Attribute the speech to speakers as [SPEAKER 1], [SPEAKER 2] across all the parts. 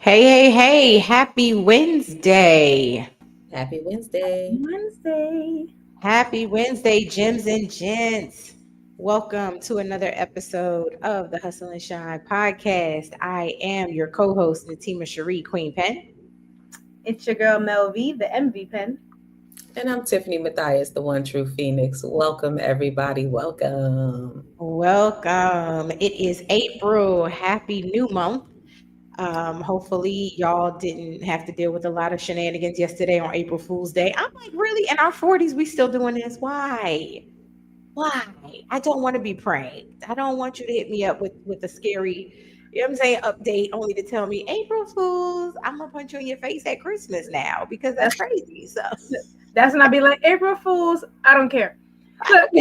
[SPEAKER 1] Hey, happy Wednesday.
[SPEAKER 2] Happy Wednesday.
[SPEAKER 3] Wednesday.
[SPEAKER 1] Happy Wednesday, gems and gents. Welcome to another episode of the Hustle and Shine podcast. I am your co host, Natima Sheree, Queen Pen.
[SPEAKER 3] It's your girl Mel V, the MV pen.
[SPEAKER 2] And I'm Tiffany Mathias, the one true Phoenix. Welcome, everybody. Welcome.
[SPEAKER 1] Welcome. It is April. Happy new month. Hopefully, y'all didn't have to deal with a lot of shenanigans yesterday on April Fool's Day. I'm like, really? In our 40s, we still doing this? Why? Why? I don't want to be pranked. I don't want you to hit me up with a scary, you know what I'm saying, update only to tell me April Fools, I'm gonna punch you in your face at Christmas now because that's crazy. So
[SPEAKER 3] That's when I be like, April Fools, I don't care. Look,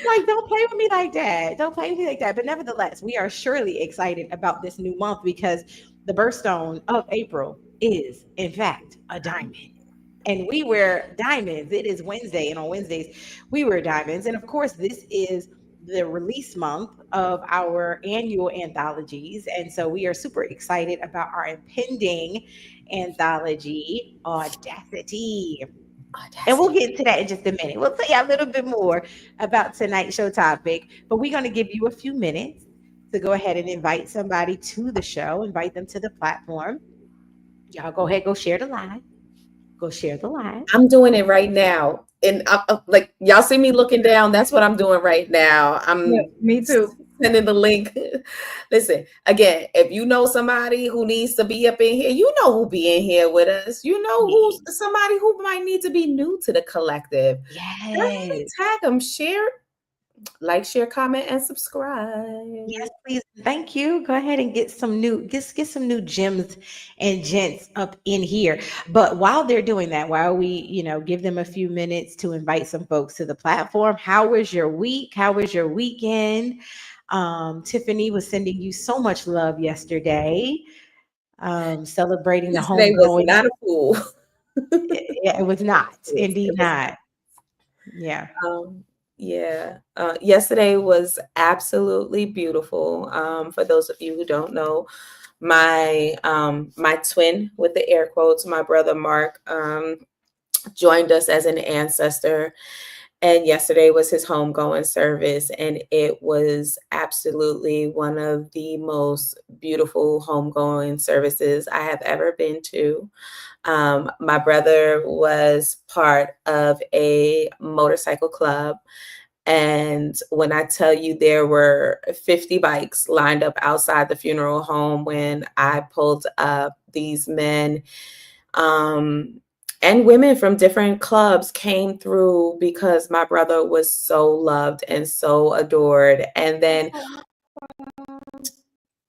[SPEAKER 1] like, don't play with me like that. Don't play with me like that. But nevertheless, we are surely excited about this new month because the birthstone of April is, in fact, a diamond. And we wear diamonds. It is Wednesday, and on Wednesdays, we wear diamonds. And of course, this is the release month of our annual anthologies. And so we are super excited about our impending anthology, Audacity. And we'll get into that in just a minute. We'll tell you a little bit more about tonight's show topic, but we're going to give you a few minutes to go ahead and invite somebody to the show, invite them to the platform. Y'all go ahead, go share the live. Go share the live.
[SPEAKER 2] I'm doing it right now. And like, y'all see me looking down. That's what I'm doing right now.
[SPEAKER 3] Yeah,
[SPEAKER 2] I'm
[SPEAKER 3] me too.
[SPEAKER 2] sending the link. Listen, again, if you know somebody who needs to be up in here, you know who be in here with us. You know who's somebody who might need to be new to the collective.
[SPEAKER 1] Yes.
[SPEAKER 2] Tag them, share, like, share, comment, and subscribe.
[SPEAKER 1] Yes, please. Thank you. Go ahead and get some new get some new gems and gents up in here. But while they're doing that, while we, give them a few minutes to invite some folks to the platform, how was your week? How was your weekend? Tiffany was sending you so much love yesterday, celebrating the
[SPEAKER 2] Yesterday was
[SPEAKER 1] homegoing.
[SPEAKER 2] not a fool.
[SPEAKER 1] Yeah, it was not. Indeed not. Yeah.
[SPEAKER 2] Yeah. Yesterday was absolutely beautiful. For those of you who don't know, my twin, with the air quotes, my brother Mark, joined us as an ancestor. And yesterday was his homegoing service, and it was absolutely one of the most beautiful homegoing services I have ever been to. My brother was part of a motorcycle club. And when I tell you there were 50 bikes lined up outside the funeral home when I pulled up, these men and women from different clubs came through because my brother was so loved and so adored. And then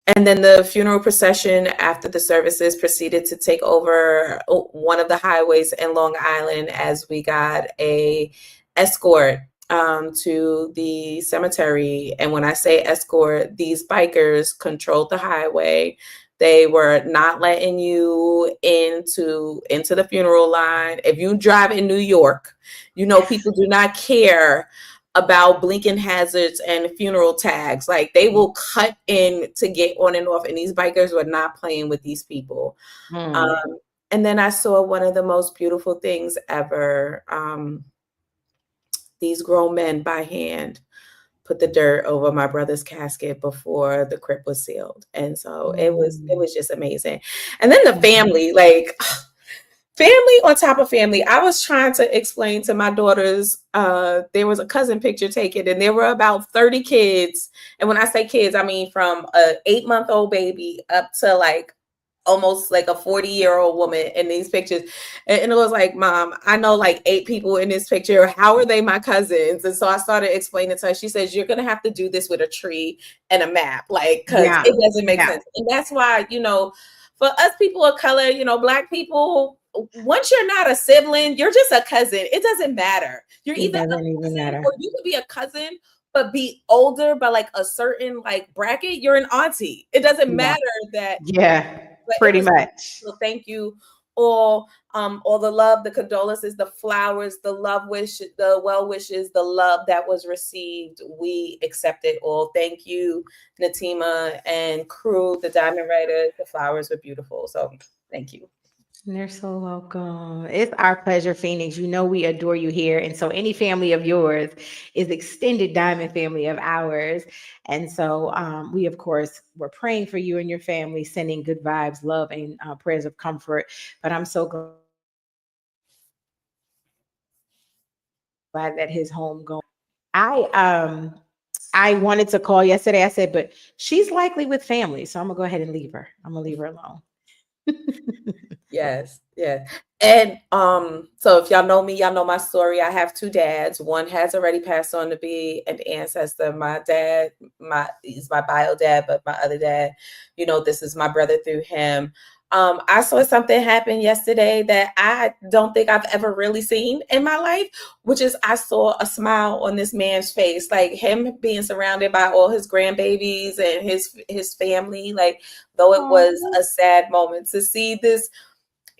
[SPEAKER 2] the funeral procession after the services proceeded to take over one of the highways in Long Island as we got a escort to the cemetery. And when I say escort, these bikers controlled the highway. They were not letting you into the funeral line. If you drive in New York, people do not care about blinking hazards and funeral tags. Like, they will cut in to get on and off, and these bikers were not playing with these people. And then I saw one of the most beautiful things ever. These grown men by hand put the dirt over my brother's casket before the crypt was sealed. And so it was just amazing. And then the family, like, family on top of family. I was trying to explain to my daughters, there was a cousin picture taken, and there were about 30 kids. And when I say kids, I mean from a 8-month-old baby up to like almost like a 40-year-old woman in these pictures. And it was like, Mom, I know like 8 people in this picture. How are they my cousins? And so I started explaining to her. She says, you're going to have to do this with a tree and a map, like, because it doesn't make sense. And that's why, for us people of color, Black people, once you're not a sibling, you're just a cousin. It doesn't matter. You're either a cousin, or you could be a cousin but be older by like a certain like bracket. You're an auntie. It doesn't matter that.
[SPEAKER 1] Pretty much.
[SPEAKER 2] So thank you all all the love, the condolences, the flowers, the love wish, the well wishes, the love that was received. We accept it all. Thank you, Natima and crew, the Diamond Writers. The flowers were beautiful. So thank you.
[SPEAKER 1] You're so welcome. It's our pleasure, Phoenix. You know we adore you here. And so any family of yours is extended diamond family of ours. And so we, of course, we're praying for you and your family, sending good vibes, love, and prayers of comfort. But I'm so glad that his home going I wanted to call yesterday. I said, but she's likely with family. So I'm gonna go ahead and leave her. I'm gonna leave her alone.
[SPEAKER 2] Yes, yes. And so if y'all know me, y'all know my story. I have two dads. One has already passed on to be an ancestor. My dad, he's my bio dad, but my other dad, this is my brother through him. I saw something happen yesterday that I don't think I've ever really seen in my life, which is I saw a smile on this man's face, like him being surrounded by all his grandbabies and his family. Like, though it was a sad moment to see this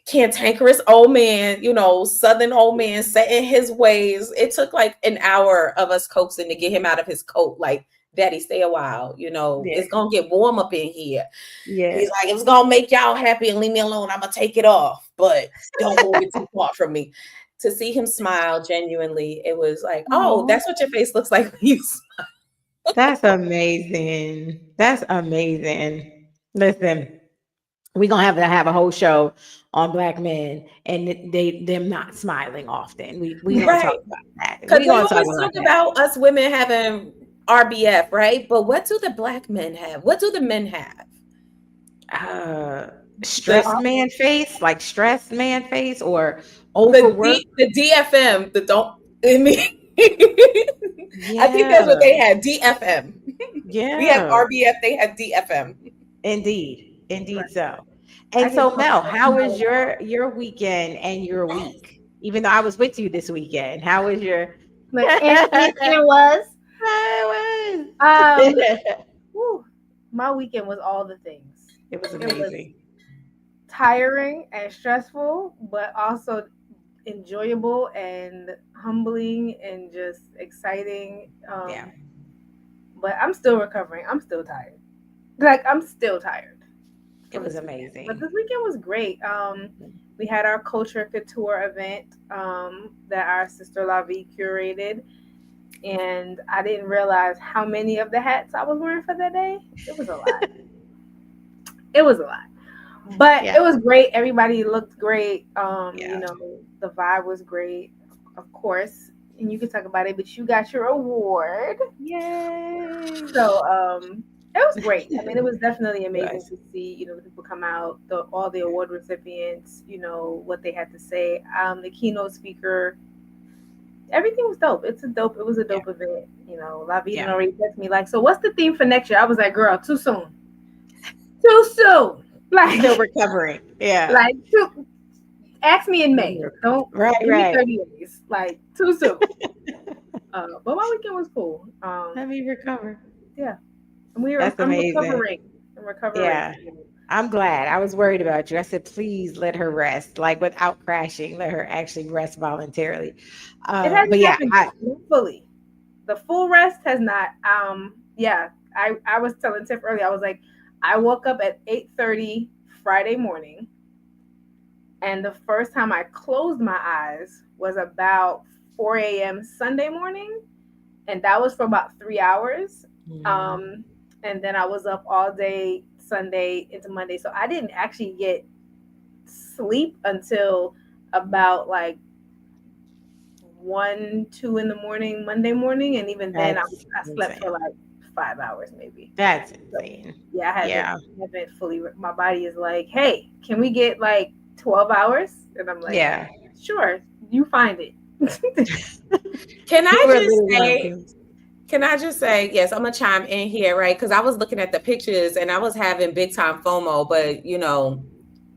[SPEAKER 2] cantankerous old man, southern old man set in his ways. It took like an hour of us coaxing to get him out of his coat. Like, Daddy, stay a while. It's gonna get warm up in here.
[SPEAKER 1] Yeah.
[SPEAKER 2] He's like, it's gonna make y'all happy and leave me alone. I'm gonna take it off, but don't move it too far from me. To see him smile genuinely, it was like, oh, that's what your face looks like when you smile.
[SPEAKER 1] That's amazing. That's amazing. Listen, we're gonna have a whole show on black men and them not smiling often. We gonna talk
[SPEAKER 2] Right.
[SPEAKER 1] about that.
[SPEAKER 2] Because
[SPEAKER 1] We
[SPEAKER 2] they
[SPEAKER 1] gonna
[SPEAKER 2] always talk about us women having RBF, right? But what do the black men have? What do the men have?
[SPEAKER 1] Stressed man face, like stressed man face, or overworked.
[SPEAKER 2] The DFM, the don't I mean I think that's what
[SPEAKER 1] Yeah,
[SPEAKER 2] they had. DFM. We have
[SPEAKER 1] yeah,
[SPEAKER 2] RBF, they had DFM.
[SPEAKER 1] indeed
[SPEAKER 3] Right.
[SPEAKER 1] so.
[SPEAKER 3] I
[SPEAKER 1] And
[SPEAKER 3] can
[SPEAKER 1] so,
[SPEAKER 3] talk
[SPEAKER 1] Mel,
[SPEAKER 3] about
[SPEAKER 1] how was your weekend and your week? Even though I was with you this weekend, how was your?
[SPEAKER 3] it was.
[SPEAKER 1] It
[SPEAKER 3] Um,
[SPEAKER 1] was.
[SPEAKER 3] whew, my weekend was all the things.
[SPEAKER 1] It was
[SPEAKER 3] It was
[SPEAKER 1] amazing.
[SPEAKER 3] tiring and stressful, but also enjoyable and humbling and just exciting.
[SPEAKER 1] Yeah,
[SPEAKER 3] But I'm still recovering. I'm still tired. Like I'm still tired
[SPEAKER 1] it
[SPEAKER 3] from
[SPEAKER 1] was
[SPEAKER 3] this weekend. But
[SPEAKER 1] amazing.
[SPEAKER 3] this weekend was great. We had our culture couture event that our sister Lavi curated, and I didn't realize how many of the hats I was wearing for that day. It was a lot. It was a lot. But
[SPEAKER 1] Yeah,
[SPEAKER 3] it was great. Everybody looked great.
[SPEAKER 1] yeah.
[SPEAKER 3] The vibe was great, of course. And you can talk about it, but you got your award.
[SPEAKER 1] Yay!
[SPEAKER 3] So it was great. I mean, it was definitely amazing
[SPEAKER 1] Yes.
[SPEAKER 3] to see, the people come out, all the award recipients, what they had to say. The keynote speaker, everything was dope. It was a
[SPEAKER 1] Yeah,
[SPEAKER 3] dope event. La Vida
[SPEAKER 1] yeah.
[SPEAKER 3] already texted me like, so what's the theme for next year? I was like, girl, too soon. Too soon.
[SPEAKER 1] Still
[SPEAKER 3] Like,
[SPEAKER 1] recovering. Yeah.
[SPEAKER 3] like ask me in May. Don't
[SPEAKER 1] Right,
[SPEAKER 3] give me
[SPEAKER 1] right.
[SPEAKER 3] 30 days. Like too soon. But my weekend was cool.
[SPEAKER 1] Let me recover.
[SPEAKER 3] Yeah.
[SPEAKER 1] That's
[SPEAKER 3] I'm
[SPEAKER 1] amazing.
[SPEAKER 3] recovering. I'm recovering.
[SPEAKER 1] Yeah. I'm glad. I was worried about you. I said, please let her rest, like without crashing. Let her actually rest voluntarily.
[SPEAKER 3] It
[SPEAKER 1] But
[SPEAKER 3] hasn't
[SPEAKER 1] yeah,
[SPEAKER 3] happened fully. The full rest has not. Yeah. I was telling Tiff earlier, I was like, I woke up at 8:30 Friday morning, and the first time I closed my eyes was about 4 a.m. Sunday morning, and that was for about 3 hours. Um, and then I was up all day Sunday into Monday, so I didn't actually get sleep until about like 1, 2 in the morning Monday morning, and even then
[SPEAKER 1] that's
[SPEAKER 3] I slept for
[SPEAKER 1] insane.
[SPEAKER 3] like 5 hours maybe.
[SPEAKER 1] That's
[SPEAKER 3] So
[SPEAKER 1] insane.
[SPEAKER 3] yeah, I haven't
[SPEAKER 1] Yeah.
[SPEAKER 3] haven't fully. My body is like, hey, can we get like 12 hours? And I'm like,
[SPEAKER 1] Yeah.
[SPEAKER 3] sure, you find it.
[SPEAKER 2] Can
[SPEAKER 1] You
[SPEAKER 2] I
[SPEAKER 1] were
[SPEAKER 2] just
[SPEAKER 1] literally
[SPEAKER 2] say,
[SPEAKER 1] like,
[SPEAKER 2] yes, I'm gonna chime in here, right? Because I was looking at the pictures and I was having big time FOMO, but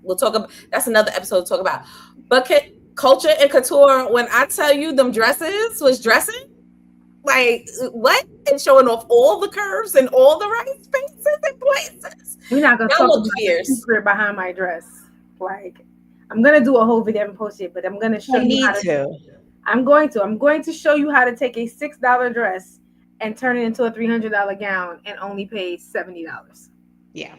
[SPEAKER 2] we'll talk about that's another episode to talk about. But culture and couture, when I tell you them dresses was dressing, like what? And showing off all the curves and all the right spaces and places.
[SPEAKER 3] We're not gonna
[SPEAKER 2] That
[SPEAKER 3] talk
[SPEAKER 2] looked
[SPEAKER 3] about the
[SPEAKER 2] fierce.
[SPEAKER 3] secret behind my dress. Like, I'm gonna do a whole video. I haven't posted it, but I'm gonna show
[SPEAKER 1] I
[SPEAKER 3] you
[SPEAKER 1] need
[SPEAKER 3] how to.
[SPEAKER 1] to.
[SPEAKER 3] I'm going to show you how to take a $6 dress and turn it into a $300 gown and only pay $70.
[SPEAKER 1] Yeah,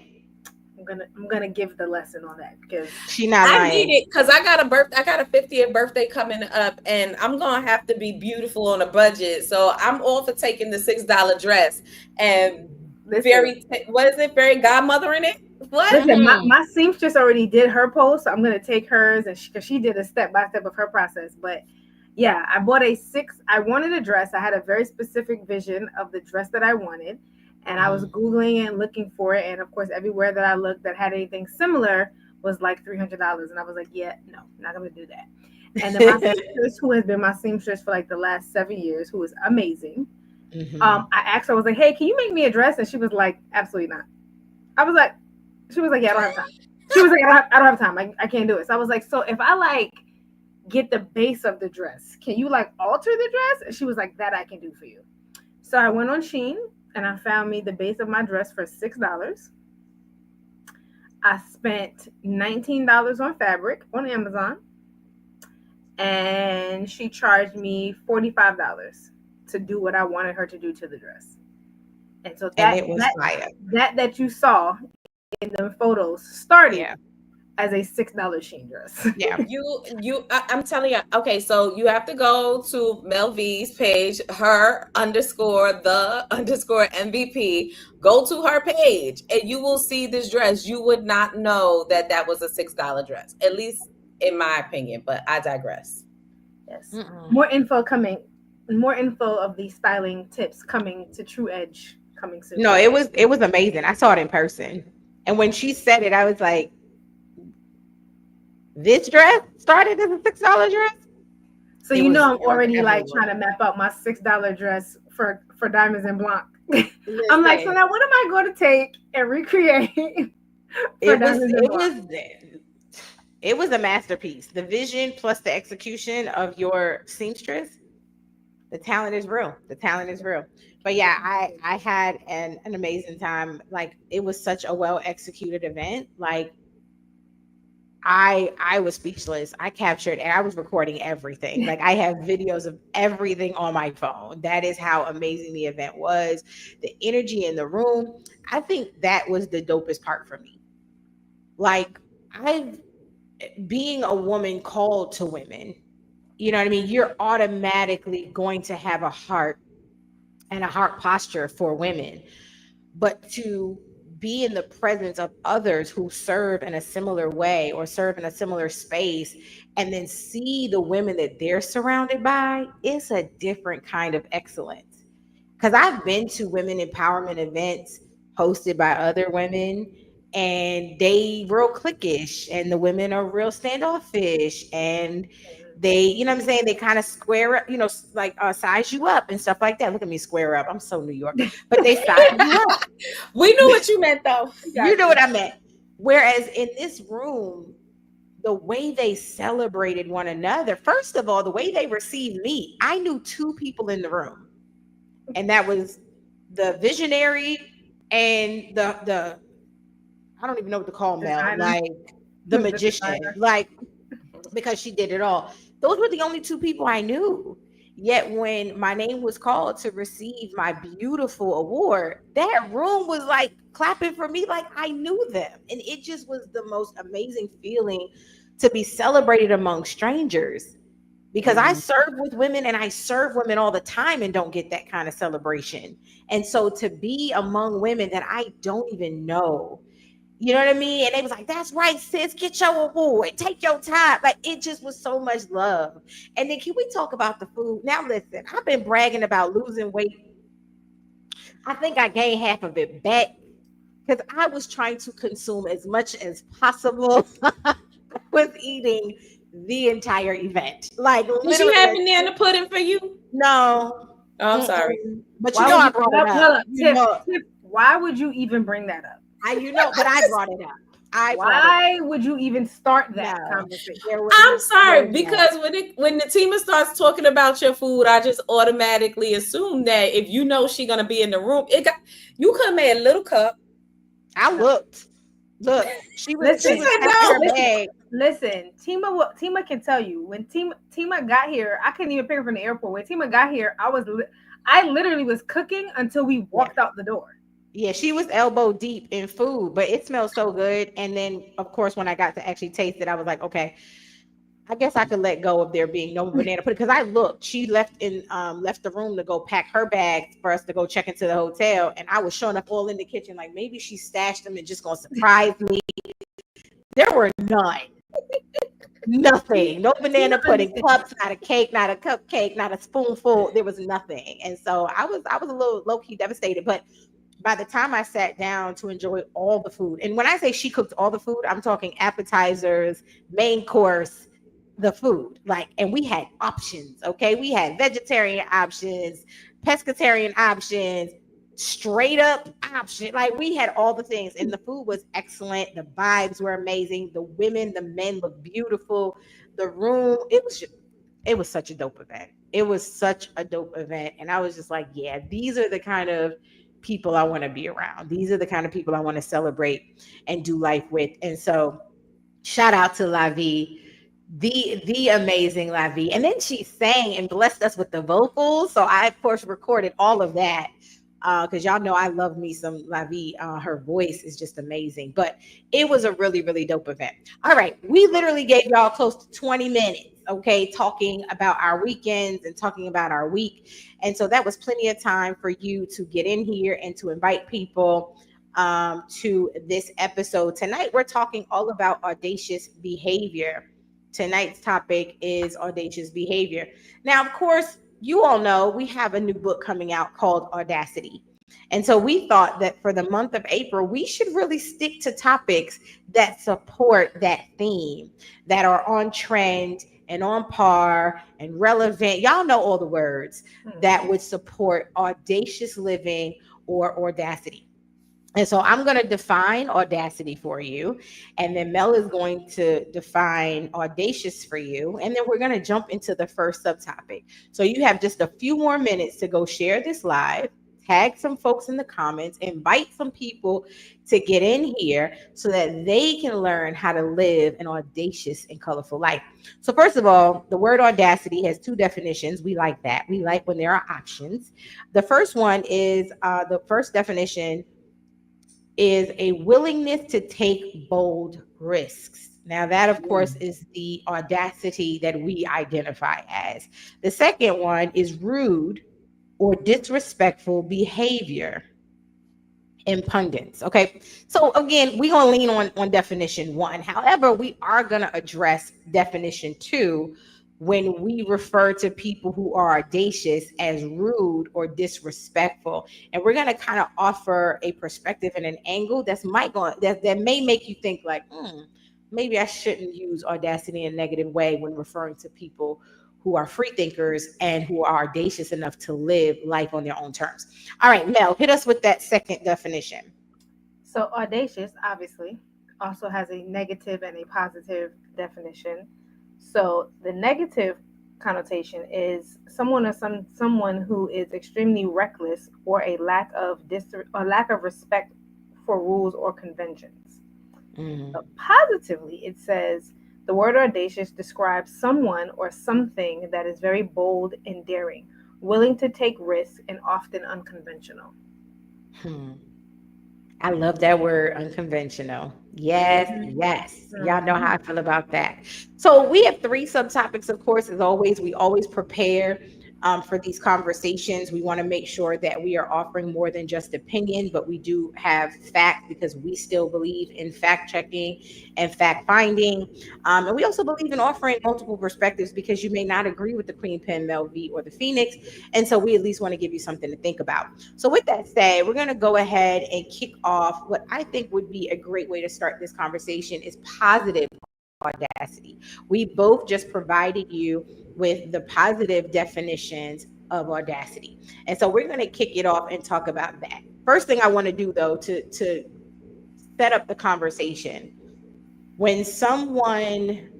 [SPEAKER 3] I'm gonna give the lesson on that because
[SPEAKER 1] she not
[SPEAKER 2] I need
[SPEAKER 1] lying.
[SPEAKER 2] it because I got a 50th birthday coming up, and I'm gonna have to be beautiful on a budget. So I'm all for taking the $6 dress and what is it? Very godmothering it. What?
[SPEAKER 3] Listen, my seamstress already did her post, so I'm gonna take hers, and because she did a step by step of her process. But yeah, I bought I wanted a dress. I had a very specific vision of the dress that I wanted, and I was Googling and looking for it. And of course, everywhere that I looked that had anything similar was like $300. And I was like, yeah, no, not going to do that. And then my seamstress, who has been my seamstress for like the last 7 years, who is amazing. I asked her, I was like, hey, can you make me a dress? And she was like, absolutely not. She was like, yeah, I don't have time. She was like, I don't have time. I can't do it. So I was like, so if I like get the base of the dress, can you like alter the dress? And she was like, that I can do for you. So I went on Shein and I found me the base of my dress for $6. I spent $19 on fabric on Amazon, and she charged me $45 to do what I wanted her to do to the dress. And so that you saw in the photos started as a $6 Shein dress.
[SPEAKER 1] Yeah.
[SPEAKER 2] I'm telling you. Okay, so you have to go to Mel V's page, her _ the _ MVP. Go to her page, and you will see this dress. You would not know that was a $6 dress, at least in my opinion. But I digress.
[SPEAKER 3] Yes, more info coming. More info of these styling tips coming to True Edge coming soon.
[SPEAKER 1] No, it was amazing. I saw it in person, and when she said it, I was like, this dress started as a $6 dress.
[SPEAKER 3] So I'm already like trying to map out my $6 dress for Diamonds and Blanc. I'm like, so now what am I going to take and recreate?
[SPEAKER 1] It was a masterpiece. The vision plus the execution of your seamstress. The talent is real. But yeah, I had an amazing time. Like, it was such a well executed event. Like, I was speechless. I captured and I was recording everything. Like, I have videos of everything on my phone. That is how amazing the event was. The energy in the room. I think that was the dopest part for me. Like, being a woman called to women, you know what I mean? You're automatically going to have a heart and a heart posture for women. But to be in the presence of others who serve in a similar way or serve in a similar space, and then see the women that they're surrounded by, it's a different kind of excellence. Because I've been to women empowerment events hosted by other women, and they real cliquish, and the women are real standoffish, and they, you know what I'm saying, they kind of square up, like size you up and stuff like that. Look at me square up. I'm so New York. But they size you up.
[SPEAKER 2] We knew what you meant, though.
[SPEAKER 1] You know what I meant. Whereas in this room, the way they celebrated one another, first of all, the way they received me, I knew 2 people in the room, and that was the visionary and the I don't even know what to call Mel, like the magician, like, because she did it all. Those were the only 2 people I knew. Yet when my name was called to receive my beautiful award, that room was like clapping for me like I knew them. And it just was the most amazing feeling to be celebrated among strangers, because I serve with women and I serve women all the time and don't get that kind of celebration. And so to be among women that I don't even know, you know what I mean? And they was like, that's right, sis, get your award, take your time. Like, it just was so much love. And then can we talk about the food? Now, listen, I've been bragging about losing weight. I think I gained half of it back because I was trying to consume as much as possible. I was eating the entire event. Like,
[SPEAKER 2] did she have banana pudding for you?
[SPEAKER 1] No.
[SPEAKER 2] Oh, I'm sorry.
[SPEAKER 1] But I brought it up.
[SPEAKER 3] Tiff, why would you even bring that up?
[SPEAKER 1] But I brought it up.
[SPEAKER 3] Why would you even start that conversation?
[SPEAKER 2] I'm sorry, because when Natima starts talking about your food, I just automatically assume that if you know she's gonna be in the room, you could have made a little cup.
[SPEAKER 1] I looked. Look, she
[SPEAKER 3] Listen,
[SPEAKER 1] was
[SPEAKER 2] said
[SPEAKER 1] packing her
[SPEAKER 2] no.
[SPEAKER 3] listen,
[SPEAKER 1] bag.
[SPEAKER 3] listen. Tima can tell you when Tima got here. I couldn't even pick her from the airport. When Tima got here, I literally was cooking until we
[SPEAKER 1] Yeah.
[SPEAKER 3] walked out the door.
[SPEAKER 1] Yeah, she was elbow deep in food, but it smelled so good. And then, of course, when I got to actually taste it, I was like, okay, I guess I could let go of there being no banana pudding because I looked. She left the room to go pack her bags for us to go check into the hotel, and I was showing up all in the kitchen like maybe she stashed them and just gonna surprise me. There were none,
[SPEAKER 3] See,
[SPEAKER 1] nothing, no
[SPEAKER 3] Tima
[SPEAKER 1] banana pudding
[SPEAKER 3] understands.
[SPEAKER 1] cups, not a cake, not a cupcake, not a spoonful. There was nothing, and so I was a little low key devastated, but by the time I sat down to enjoy all the food, and when I say she cooked all the food, I'm talking appetizers, main course, the food. Like, and we had options, okay? We had vegetarian options, pescatarian options, straight up option. Like, we had all the things, and the food was excellent. The vibes were amazing. The women, the men looked beautiful. The room, it was such a dope event. It was such a dope event. And I was just like, yeah, these are the kind of people I want to be around. These are the kind of people I want to celebrate and do life with. And so shout out to La Vie, the amazing La Vie. And then she sang and blessed us with the vocals. So I of course recorded all of that. Because y'all know I love me some La Vie. Her voice is just amazing. But it was a really, really dope event. All right. We literally gave y'all close to 20 minutes, okay, talking about our weekends and talking about our week. And so that was plenty of time for you to get in here and to invite people to this episode. Tonight, we're talking all about audacious behavior. Tonight's topic is audacious behavior. Now, of course, you all know we have a new book coming out called Audacity. And so we thought that for the month of April, we should really stick to topics that support that theme, that are on trend and on par and relevant. Y'all know all the words that would support audacious living or audacity. And so I'm going to define audacity for you. And then Mel is going to define audacious for you. And then we're going to jump into the first subtopic. So you have just a few more minutes to go share this live, tag some folks in the comments, invite some people to get in here so that they can learn how to live an audacious and colorful life. So, first of all, the word audacity has two definitions. We like that. We like when there are options. The first one is the first definition is a willingness to take bold risks. Now, that, of course, is the audacity that we identify as. The second one is rude or disrespectful behavior, impudence. Okay. So again, we're gonna lean on definition one. However, we are gonna address definition two when we refer to people who are audacious as rude or disrespectful. And we're gonna kind of offer a perspective and an angle that may make you think like, maybe I shouldn't use audacity in a negative way when referring to people who are free thinkers and who are audacious enough to live life on their own terms. All right, Mel, hit us with that second definition.
[SPEAKER 3] So audacious, obviously, also has a negative and a positive definition. So the negative connotation is someone who is extremely reckless or a lack of respect for rules or conventions.
[SPEAKER 1] Mm.
[SPEAKER 3] But positively, it says the word audacious describes someone or something that is very bold and daring, willing to take risks, and often unconventional.
[SPEAKER 1] Hmm. I love that word, unconventional. Yes, yes. Y'all know how I feel about that. So we have three subtopics, of course, as always. We always prepare for these conversations. We want to make sure that we are offering more than just opinion, but we do have fact because we still believe in fact checking and fact finding. And we also believe in offering multiple perspectives because you may not agree with the Queen Pen, Mel V, or the Phoenix. And so we at least want to give you something to think about. So, with that said, we're going to go ahead and kick off what I think would be a great way to start this conversation is positive audacity. We both just provided you with the positive definitions of audacity. And so we're going to kick it off and talk about that. First thing I want to do though to set up the conversation, when someone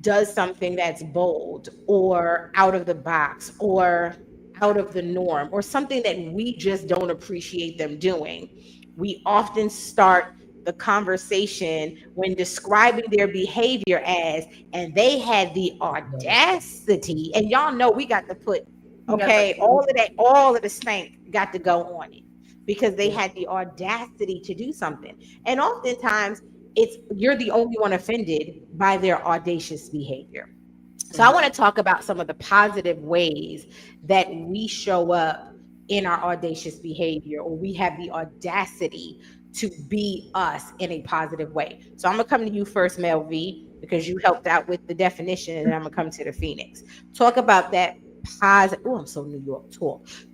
[SPEAKER 1] does something that's bold or out of the box or out of the norm or something that we just don't appreciate them doing, we often start the conversation when describing their behavior as, and they had the audacity, and y'all know we got to put,
[SPEAKER 3] You got the
[SPEAKER 1] okay, all of the stank got to go on it because they had the audacity to do something. And oftentimes it's you're the only one offended by their audacious behavior. So I want to talk about some of the positive ways that we show up in our audacious behavior, or we have the audacity to be us in a positive way. So I'm gonna come to you first, Mel V, because you helped out with the definition, and I'm gonna come to the Phoenix. Talk about that positive. Oh, I'm so New York.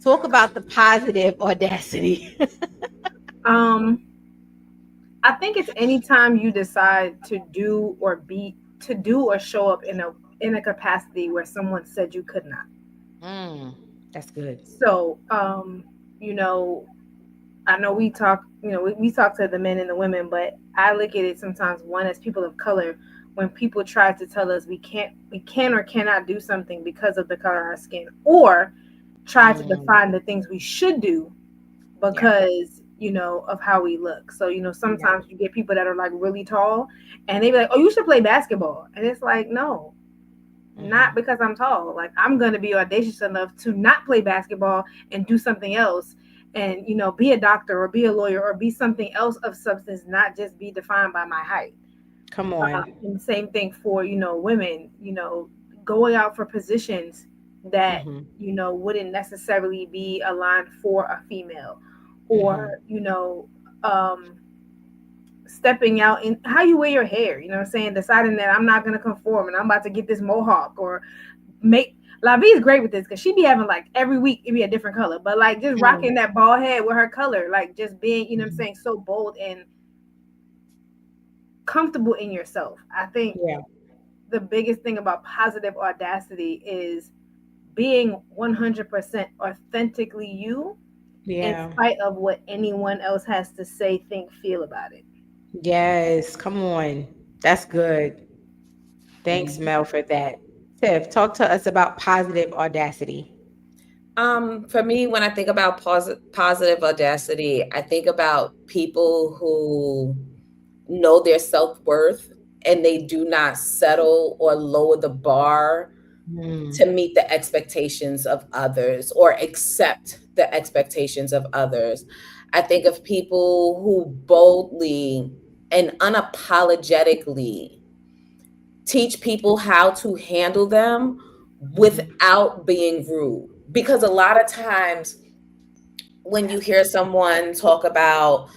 [SPEAKER 1] Talk about the positive audacity.
[SPEAKER 3] um I think it's anytime you decide to do or show up in a capacity where someone said you could not.
[SPEAKER 1] Mm, that's good.
[SPEAKER 3] So, you know, I know we talk to the men and the women, but I look at it sometimes one as people of color when people try to tell us we can or cannot do something because of the color of our skin, or try to
[SPEAKER 1] Mm,
[SPEAKER 3] define the things we should do
[SPEAKER 1] yeah,
[SPEAKER 3] because of how we look. So
[SPEAKER 1] yeah.
[SPEAKER 3] sometimes you get people that are like really tall and they be like, oh, you should play basketball, and it's like, no, not
[SPEAKER 1] Hmm.
[SPEAKER 3] because I'm tall. Like, I'm going to be audacious enough to not play basketball and do something else, and be a doctor or be a lawyer or be something else of substance, not just be defined by my height.
[SPEAKER 1] Come on.
[SPEAKER 3] And the same thing for women, going out for positions that
[SPEAKER 1] Hmm.
[SPEAKER 3] wouldn't necessarily be aligned for a female,
[SPEAKER 1] Hmm.
[SPEAKER 3] or um stepping out in how you wear your hair, what I'm saying, deciding that I'm not going to conform and I'm about to get this mohawk, or make La Vie is great with this because she be having like every week it be a different color, but like just rocking that bald head with her color, like just being, what I'm
[SPEAKER 1] Hmm.
[SPEAKER 3] saying, so bold and comfortable in yourself. I think
[SPEAKER 1] Yeah,
[SPEAKER 3] the biggest thing about positive audacity is being 100% authentically you, in
[SPEAKER 1] yeah.
[SPEAKER 3] spite of what anyone else has to say, think, feel about it.
[SPEAKER 1] Yes, come on. That's good. Thanks, Mel, for that. Tiff, talk to us about positive audacity.
[SPEAKER 2] For me, when I think about positive audacity, I think about people who know their self-worth and they do not settle or lower the bar
[SPEAKER 1] Mm,
[SPEAKER 2] to meet the expectations of others or accept the expectations of others. I think of people who boldly and unapologetically teach people how to handle them
[SPEAKER 1] mhm,
[SPEAKER 2] without being rude. Because a lot of times when you hear someone talk about,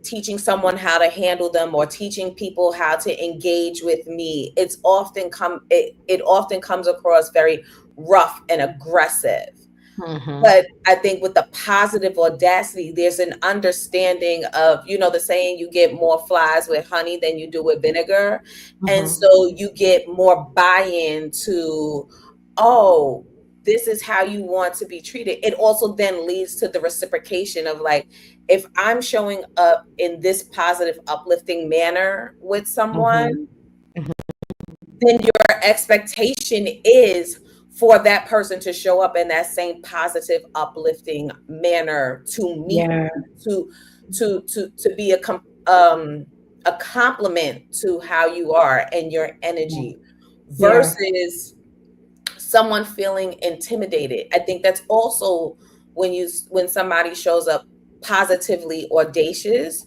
[SPEAKER 2] teaching someone how to handle them or teaching people how to engage with me, it often comes across very rough and aggressive.
[SPEAKER 1] mhm,
[SPEAKER 2] But I think with the positive audacity, there's an understanding of, the saying, you get more flies with honey than you do with vinegar. And
[SPEAKER 1] mhm.
[SPEAKER 2] so you get more buy-in to, oh, this is how you want to be treated. It also then leads to the reciprocation of like, if I'm showing up in this positive, uplifting manner with
[SPEAKER 1] Mhm.
[SPEAKER 2] someone, then your expectation is for that person to show up in that same positive, uplifting manner to meet
[SPEAKER 1] Yeah.
[SPEAKER 2] you, to be a compliment to how you are and your energy,
[SPEAKER 1] Yeah.
[SPEAKER 2] versus someone feeling intimidated. I think that's also when somebody shows up positively audacious,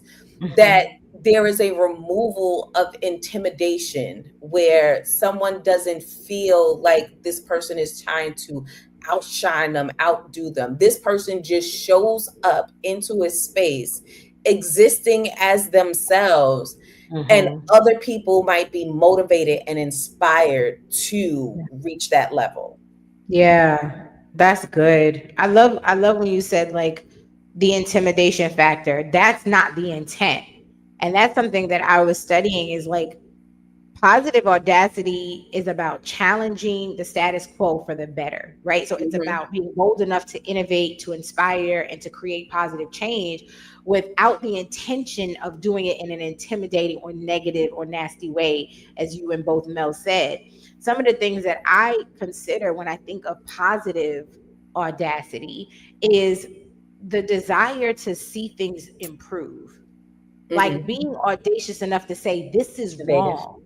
[SPEAKER 2] that
[SPEAKER 1] Mhm.
[SPEAKER 2] there is a removal of intimidation where someone doesn't feel like this person is trying to outshine them, outdo them. This person just shows up into a space existing as themselves, and
[SPEAKER 1] Mhm.
[SPEAKER 2] other people might be motivated and inspired to reach that level.
[SPEAKER 1] Yeah. That's good. I love when you said like the intimidation factor. That's not the intent. And that's something that I was studying is like positive audacity is about challenging the status quo for the better, right? So it's
[SPEAKER 2] Mhm.
[SPEAKER 1] about being bold enough to innovate, to inspire, and to create positive change without the intention of doing it in an intimidating or negative or nasty way, as you and both Mel said. Some of the things that I consider when I think of positive audacity is the desire to see things improve, Like being audacious enough to say, this is
[SPEAKER 2] Innovative.
[SPEAKER 1] wrong.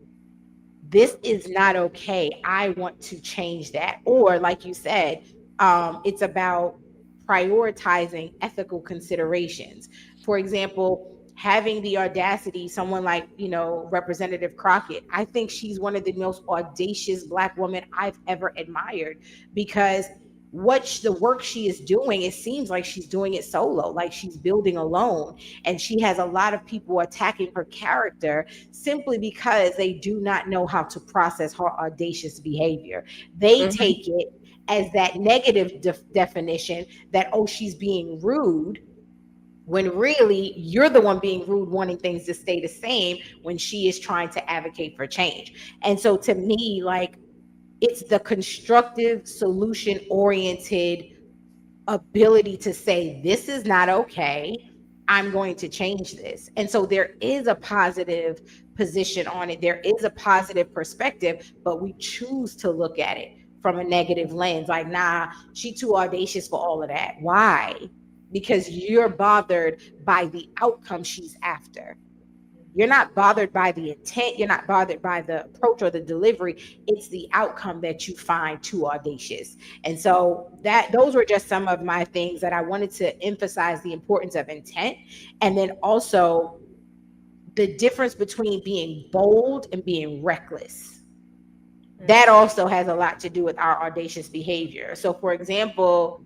[SPEAKER 1] This is not okay. I want to change that. Or like you said, it's about prioritizing ethical considerations. For example, having the audacity, someone like, Representative Crockett, I think she's one of the most audacious Black women I've ever admired, because the work she is doing, it seems like she's doing it solo, like she's building alone. And she has a lot of people attacking her character simply because they do not know how to process her audacious behavior. They take it as that negative definition that, oh, she's being rude, when really you're the one being rude, wanting things to stay the same when she is trying to advocate for change. And so to me, like, it's the constructive, solution oriented ability to say, this is not okay. I'm going to change this. And so there is a positive position on it. There is a positive perspective, but we choose to look at it from a negative lens. Like, nah, she too audacious for all of that. Why? Because you're bothered by the outcome she's after. You're not bothered by the intent. You're not bothered by the approach or the delivery. It's the outcome that you find too audacious. And so those were just some of my things that I wanted to emphasize: the importance of intent, and then also the difference between being bold and being reckless. That also has a lot to do with our audacious behavior. So for example,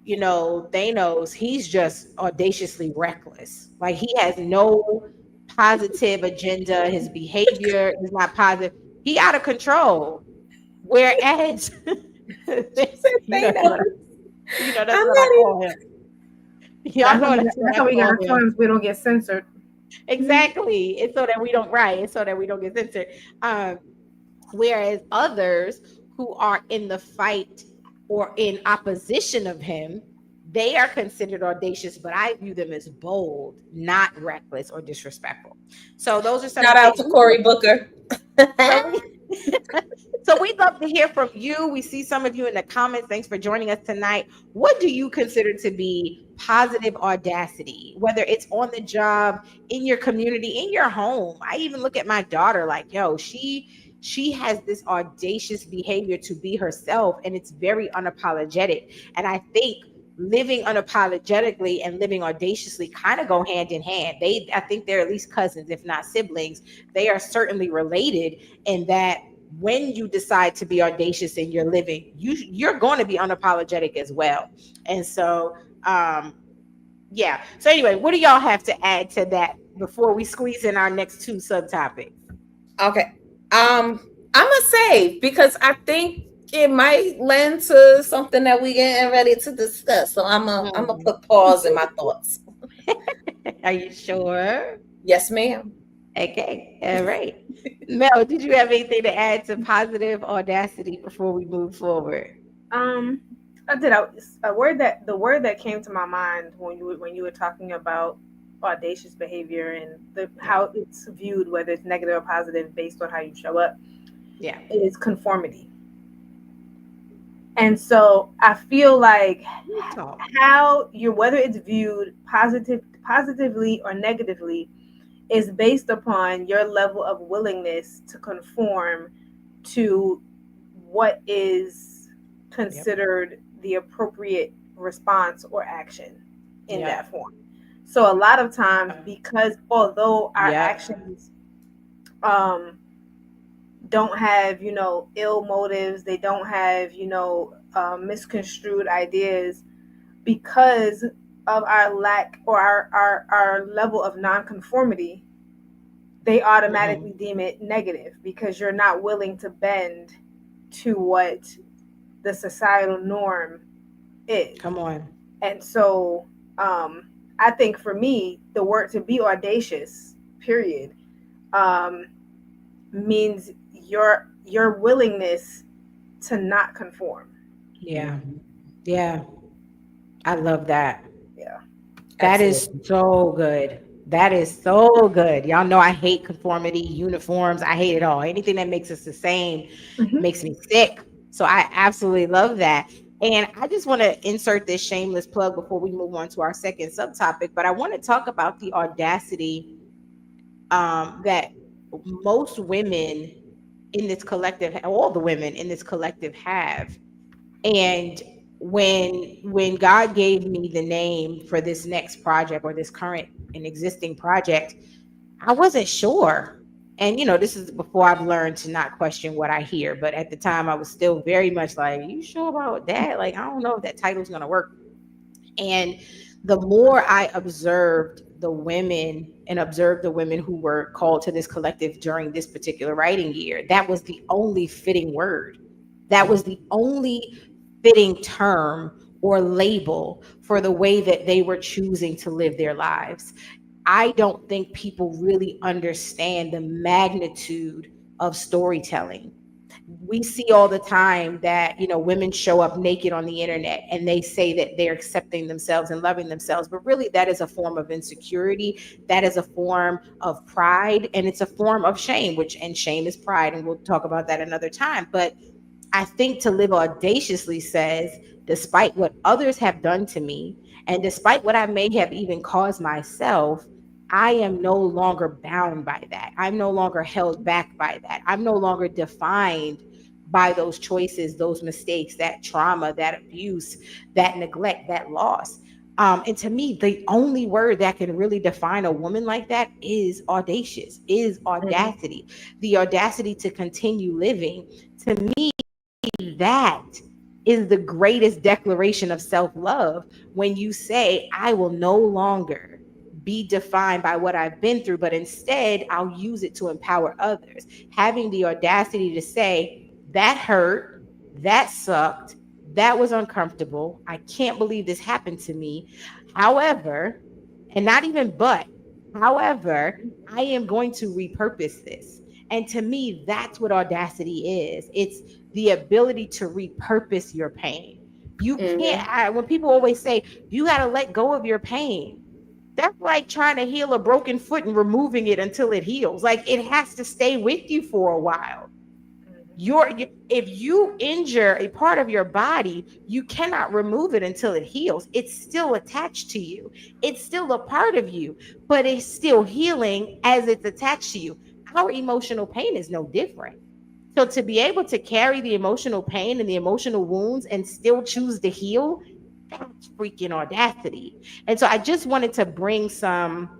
[SPEAKER 1] Thanos, he's just audaciously reckless. Like, he has no positive agenda. His behavior is not positive. He out of control. Whereas, that's what I call him. Y'all know that's what
[SPEAKER 3] That's
[SPEAKER 1] I
[SPEAKER 3] how we got
[SPEAKER 1] call
[SPEAKER 3] our
[SPEAKER 1] him.
[SPEAKER 3] funds. We don't get censored.
[SPEAKER 1] Exactly. It's so that we don't It's so that we don't get censored. Whereas others who are in the fight or in opposition of him, they are considered audacious, but I view them as bold, not reckless or disrespectful. So those are some
[SPEAKER 2] Shout
[SPEAKER 1] of the
[SPEAKER 2] out
[SPEAKER 1] things.
[SPEAKER 2] to Cory Booker.
[SPEAKER 1] So we'd love to hear from you. We see some of you in the comments. Thanks for joining us tonight. What do you consider to be positive audacity, whether it's on the job, in your community, in your home? I even look at my daughter like, yo, she has this audacious behavior to be herself, and it's very unapologetic. And I think living unapologetically and living audaciously kind of go hand in hand. I think they're at least cousins, if not siblings. They are certainly related in that when you decide to be audacious in your living, you're going to be unapologetic as well. And so, yeah. So anyway, what do y'all have to add to that before we squeeze in our next two subtopics?
[SPEAKER 2] Okay. I'm gonna say, because I think it might lend to something that we getting ready to discuss. So I'm gonna put pause in my thoughts.
[SPEAKER 1] Are you sure?
[SPEAKER 2] Yes, ma'am.
[SPEAKER 1] Okay. All right. Mel, did you have anything to add to positive audacity before we move forward?
[SPEAKER 3] I did. The word that came to my mind when you were talking about audacious behavior and how it's viewed, whether it's negative or positive, based on how you show up.
[SPEAKER 1] Yeah,
[SPEAKER 3] is conformity. And so I feel like whether it's viewed positively or negatively is based upon your level of willingness to conform to what is considered the appropriate response or action in that form. So a lot of times, because although our actions don't have, ill motives, they don't have, misconstrued ideas, because of our lack or our level of nonconformity, they automatically deem it negative because you're not willing to bend to what the societal norm is.
[SPEAKER 1] Come on.
[SPEAKER 3] And so I think for me, the word to be audacious, period, means your willingness to not conform.
[SPEAKER 1] Yeah. Yeah. I love that.
[SPEAKER 3] Yeah.
[SPEAKER 1] That is so good. That is so good. Y'all know I hate conformity, uniforms. I hate it all. Anything that makes us the same makes me sick. So I absolutely love that. And I just want to insert this shameless plug before we move on to our second subtopic. But I want to talk about the audacity that most women in this collective, all the women in this collective have. And when God gave me the name for this next project, or this current and existing project, I wasn't sure. And this is before I've learned to not question what I hear. But at the time, I was still very much like, "You sure about that? Like, I don't know if that title's gonna work." And the more I observed the women, and observed the women who were called to this collective during this particular writing year, that was the only fitting word. That was the only fitting term or label for the way that they were choosing to live their lives. I don't think people really understand the magnitude of storytelling. We see all the time that women show up naked on the internet and they say that they're accepting themselves and loving themselves, but really that is a form of insecurity. That is a form of pride, and it's a form of shame, and shame is pride, and we'll talk about that another time. But I think to live audaciously says, despite what others have done to me, and despite what I may have even caused myself, I am no longer bound by that. I'm no longer held back by that. I'm no longer defined by those choices, those mistakes, that trauma, that abuse, that neglect, that loss. And to me, the only word that can really define a woman like that is audacious, is audacity, the audacity to continue living. To me, that is the greatest declaration of self-love, when you say, I will no longer be defined by what I've been through, but instead I'll use it to empower others. Having the audacity to say, that hurt, that sucked, that was uncomfortable, I can't believe this happened to me. However, and not even but, however, I am going to repurpose this. And to me, that's what audacity is. It's the ability to repurpose your pain. You can't, when people always say, you got to let go of your pain, that's like trying to heal a broken foot and removing it until it heals. Like, it has to stay with you for a while. If you injure a part of your body, you cannot remove it until it heals. It's still attached to you. It's still a part of you, but it's still healing as it's attached to you. Our emotional pain is no different. So to be able to carry the emotional pain and the emotional wounds and still choose to heal, that's freaking audacity. And so I just wanted to bring some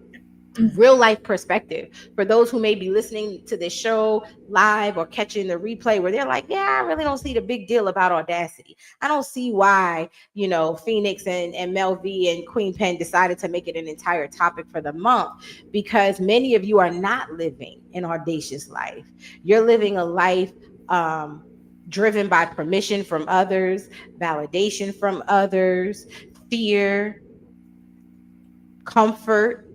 [SPEAKER 1] real life perspective for those who may be listening to this show live or catching the replay, where they're like, yeah, I really don't see the big deal about audacity. I don't see why Phoenix and Mel V and Queen Pen decided to make it an entire topic for the month, because many of you are not living an audacious life. You're living a life driven by permission from others, validation from others, fear, comfort,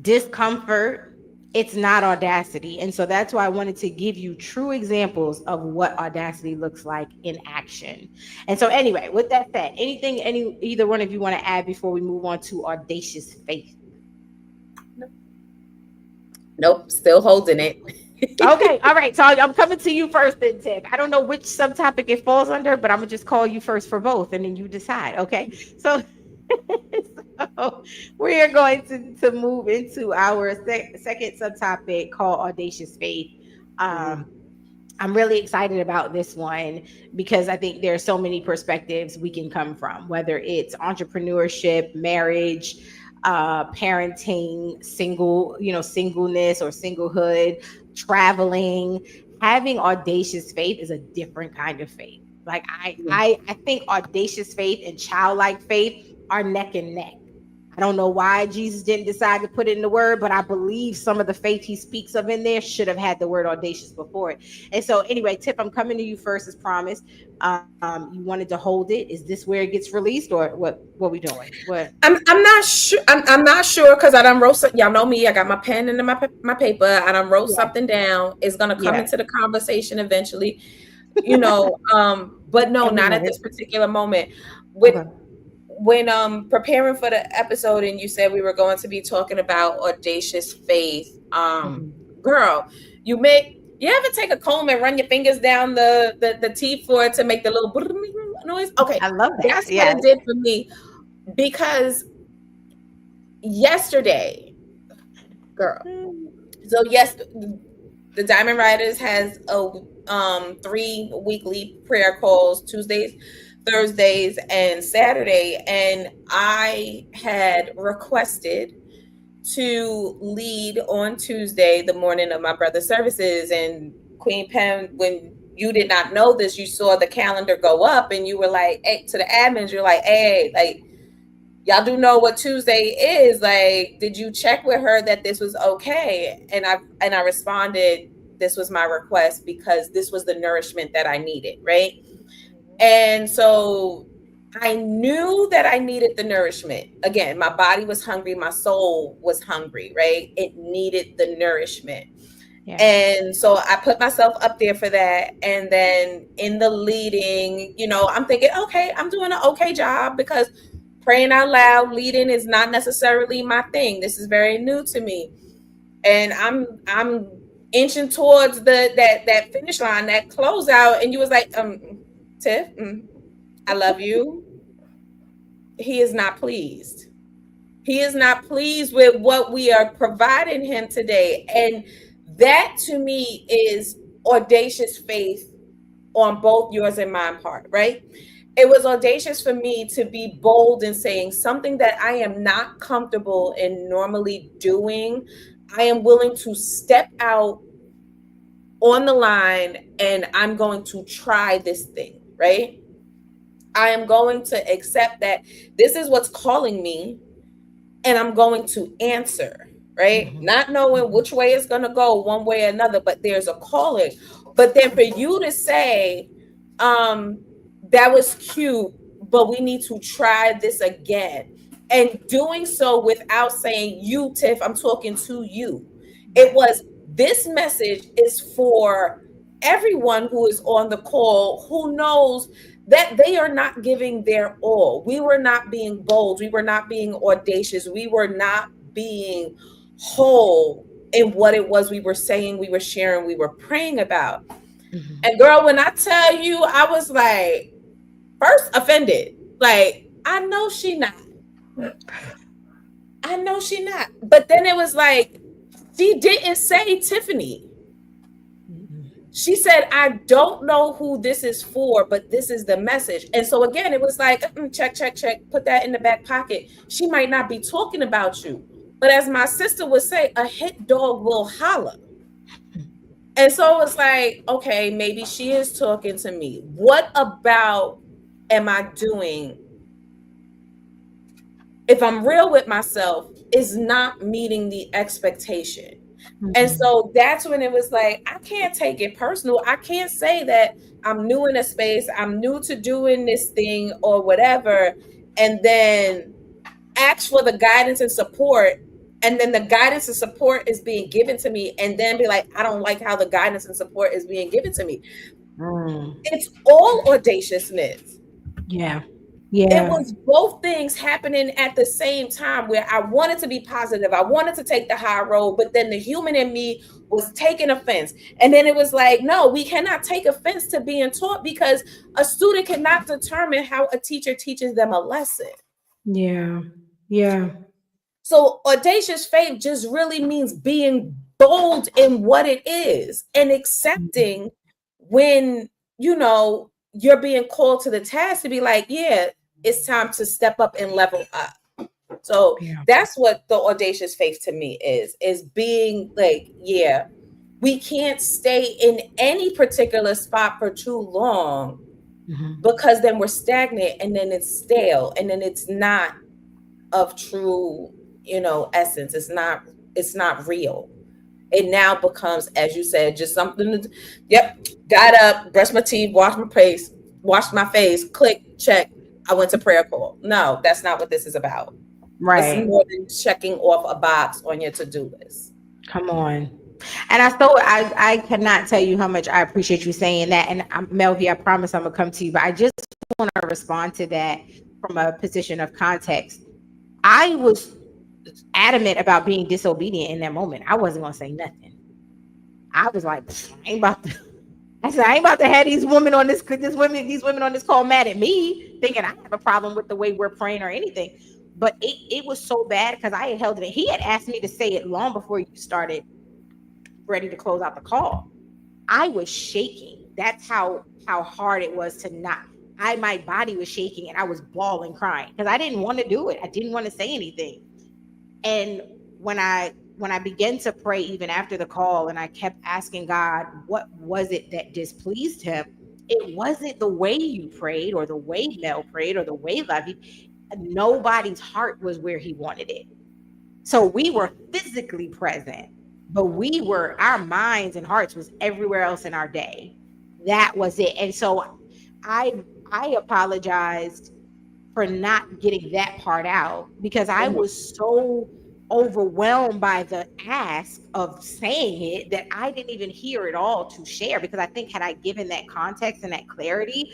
[SPEAKER 1] discomfort. It's not audacity. And so that's why I wanted to give you true examples of what audacity looks like in action. And so anyway, with that said, either one of you want to add before we move on to audacious faith?
[SPEAKER 2] Nope, still holding it.
[SPEAKER 1] Okay, all right. So I'm coming to you first then, Tiff. I don't know which subtopic it falls under, but I'm gonna just call you first for both, and then you decide. Okay. So so we are going to move into our second subtopic called audacious faith. I'm really excited about this one because I think there are so many perspectives we can come from, whether it's entrepreneurship, marriage, parenting, singleness or singlehood, traveling. Having audacious faith is a different kind of faith. Like I think audacious faith and childlike faith are neck and neck. I don't know why Jesus didn't decide to put it in the word, but I believe some of the faith he speaks of in there should have had the word audacious before it. And so anyway, Tiff, I'm coming to you first as promised. You wanted to hold it. Is this where it gets released, or what we doing? What?
[SPEAKER 2] I'm not sure. I'm not sure, because I done wrote. Y'all know me. I got my pen and my paper. I done wrote something down. It's gonna come into the conversation eventually, But no, not at this particular moment. When preparing for the episode, and you said we were going to be talking about audacious faith, girl, you ever take a comb and run your fingers down the teeth for it to make the little noise? Okay,
[SPEAKER 1] I love that.
[SPEAKER 2] That's what it did for me, because yesterday, girl, So yes, the Diamond Riders has a 3 weekly prayer calls, Tuesdays, Thursdays, and Saturday. And I had requested to lead on Tuesday, the morning of my brother's services. And Queen Pen, when you did not know this, you saw the calendar go up and you were like, hey, to the admins, you're like, hey, like, y'all do know what Tuesday is. Like, did you check with her that this was okay? And I responded, this was my request because this was the nourishment that I needed, right? And so I knew that I needed the nourishment. Again, my body was hungry, my soul was hungry, right? It needed the nourishment.
[SPEAKER 1] Yeah.
[SPEAKER 2] And so I put myself up there for that. And then in the leading, you know, I'm thinking, okay, I'm doing an okay job, because praying out loud, leading is not necessarily my thing. This is very new to me. And I'm inching towards that finish line, that closeout. And you was like, Tiff, I love you. He is not pleased. He is not pleased with what we are providing him today. And that to me is audacious faith on both yours and mine part, right? It was audacious for me to be bold in saying something that I am not comfortable in normally doing. I am willing to step out on the line and I'm going to try this thing, right? I am going to accept that this is what's calling me and I'm going to answer, right?
[SPEAKER 1] Mhm.
[SPEAKER 2] Not knowing which way it's going to go, one way or another, but there's a calling. But then for you to say, that was cute, but we need to try this again. And doing so without saying, you, Tiff, I'm talking to you. It was, this message is for everyone who is on the call who knows that they are not giving their all. We were not being bold. We were not being audacious. We were not being whole in what it was we were saying, we were sharing, we were praying about.
[SPEAKER 1] Mhm.
[SPEAKER 2] And girl, when I tell you, I was like, first offended. Like, I know she not. I know she not. But then it was like, she didn't say Tiffany. She said, I don't know who this is for, but this is the message. And so again, it was like, check, check, check, put that in the back pocket. She might not be talking about you. But as my sister would say, a hit dog will holler. And so it's like, okay, maybe she is talking to me. What about am I doing? If I'm real with myself, is not meeting the expectation. And so that's when it was like, I can't take it personal. I can't say that I'm new in a space, I'm new to doing this thing or whatever, and then ask for the guidance and support. And then the guidance and support is being given to me, and then be like, I don't like how the guidance and support is being given to me. It's all audaciousness.
[SPEAKER 1] Yeah.
[SPEAKER 2] It
[SPEAKER 1] Yeah.
[SPEAKER 2] was both things happening at the same time, where I wanted to be positive. I wanted to take the high road, but then the human in me was taking offense. And then it was like, no, we cannot take offense to being taught, because a student cannot determine how a teacher teaches them a lesson.
[SPEAKER 1] Yeah. Yeah.
[SPEAKER 2] So audacious faith just really means being bold in what it is and accepting when, you know, you're being called to the task to be like, yeah, it's time to step up and level up. So
[SPEAKER 1] Yeah.
[SPEAKER 2] that's what the audacious faith to me is being like, yeah, we can't stay in any particular spot for too long, because then we're stagnant, and then it's stale, and then it's not of true, you know, essence. It's not real. It now becomes, as you said, just something to, yep, got up, brushed my teeth, washed my face, click, check, I went to prayer call. No, that's not what this is about. It's
[SPEAKER 1] Right.
[SPEAKER 2] more than checking off a box on your to-do list.
[SPEAKER 1] Come on. And I cannot tell you how much I appreciate you saying that. And Melvie, I promise I'm gonna come to you, but I just want to respond to that from a position of context. I was adamant about being disobedient in that moment. I wasn't gonna say nothing. I was like, I ain't about to. I said, I ain't about to have these women on these women on this call mad at me, thinking I have a problem with the way we're praying or anything. But it was so bad because I had held it. He had asked me to say it long before you started ready to close out the call, I was shaking. That's how hard it was to not. My body was shaking and I was bawling, crying because I didn't want to do it. I didn't want to say anything. And when I began to pray even after the call, and I kept asking God, what was it that displeased him? It wasn't the way you prayed or the way Mel prayed or the way Lavi. Nobody's heart was where he wanted it. So we were physically present, but our minds and hearts was everywhere else in our day. That was it. And so I apologized for not getting that part out because I was so overwhelmed by the ask of saying it that I didn't even hear it all to share. Because I think had I given that context and that clarity,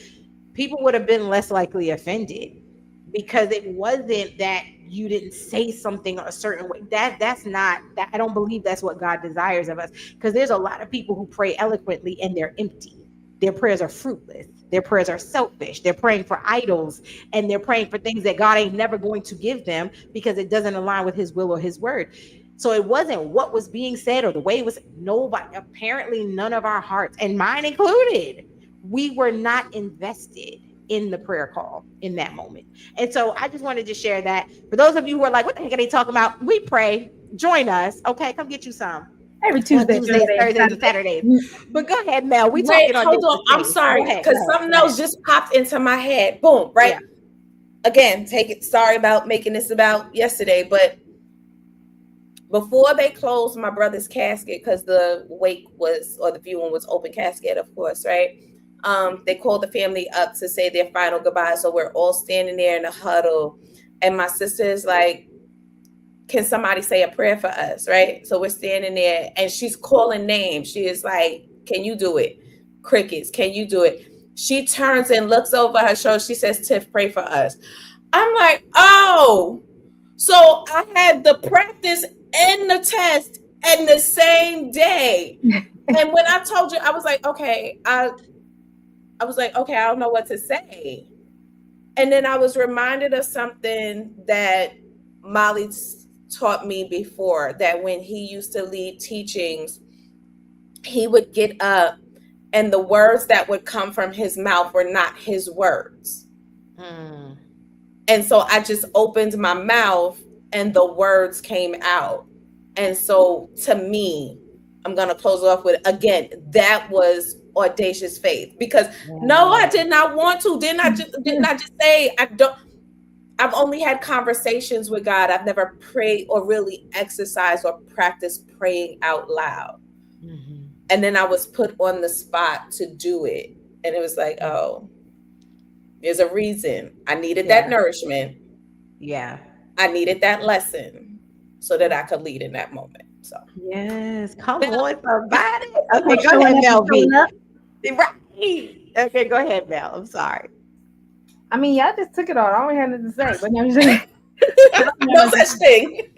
[SPEAKER 1] people would have been less likely offended, because it wasn't that you didn't say something a certain way. That's not that. I don't believe that's what God desires of us, because there's a lot of people who pray eloquently and they're empty. Their prayers are fruitless. Their prayers are selfish. They're praying for idols, and they're praying for things that God ain't never going to give them because it doesn't align with his will or his word. So it wasn't what was being said or the way it was. Nobody, apparently none of our hearts, and mine included, we were not invested in the prayer call in that moment. And so I just wanted to share that for those of you who are like, what the heck are they talking about? We pray. Join us. Okay, come get you some.
[SPEAKER 3] Every
[SPEAKER 1] On
[SPEAKER 3] Tuesday,
[SPEAKER 1] Tuesdays,
[SPEAKER 3] Thursday,
[SPEAKER 1] Thursdays, and Saturdays. But go ahead, Mel. We
[SPEAKER 2] Wait,
[SPEAKER 1] talking on
[SPEAKER 2] hold on.
[SPEAKER 1] this
[SPEAKER 2] I'm
[SPEAKER 1] thing.
[SPEAKER 2] sorry,
[SPEAKER 1] Go ahead.
[SPEAKER 2] because something else just popped into my head. Boom, right?
[SPEAKER 1] Yeah.
[SPEAKER 2] Again, take it. Sorry about making this about yesterday, but before they closed my brother's casket, because the wake was, or the viewing was open casket, of course, right? They called the family up to say their final goodbye. So we're all standing there in a huddle, and my sister is like, can somebody say a prayer for us, right? So we're standing there and she's calling names. She is like, can you do it? Crickets, can you do it? She turns and looks over her shoulder. She says, Tiff, pray for us. I'm like, oh, so I had the practice and the test in the same day. And when I told you, I was like, okay, I was like, okay, I don't know what to say. And then I was reminded of something that Molly taught me before, that when he used to lead teachings, he would get up and the words that would come from his mouth were not his words. And so I just opened my mouth and the words came out. And so to me, I'm going to close off with, again, that was audacious faith, because no, I did not want to. Didn't I just say, I've only had conversations with God. I've never prayed or really exercised or practiced praying out loud. Mm-hmm. And then I was put on the spot to do it. And it was like, oh, there's a reason. I needed that nourishment.
[SPEAKER 1] Yeah.
[SPEAKER 2] I needed that lesson so that I could lead in that moment. So
[SPEAKER 1] yes, come on, somebody. Okay, go ahead, Mel B. Right. Okay, go ahead, Mel. I'm sorry.
[SPEAKER 3] I mean, y'all just took it all. I don't have nothing to say, but I'm just
[SPEAKER 2] no such thing.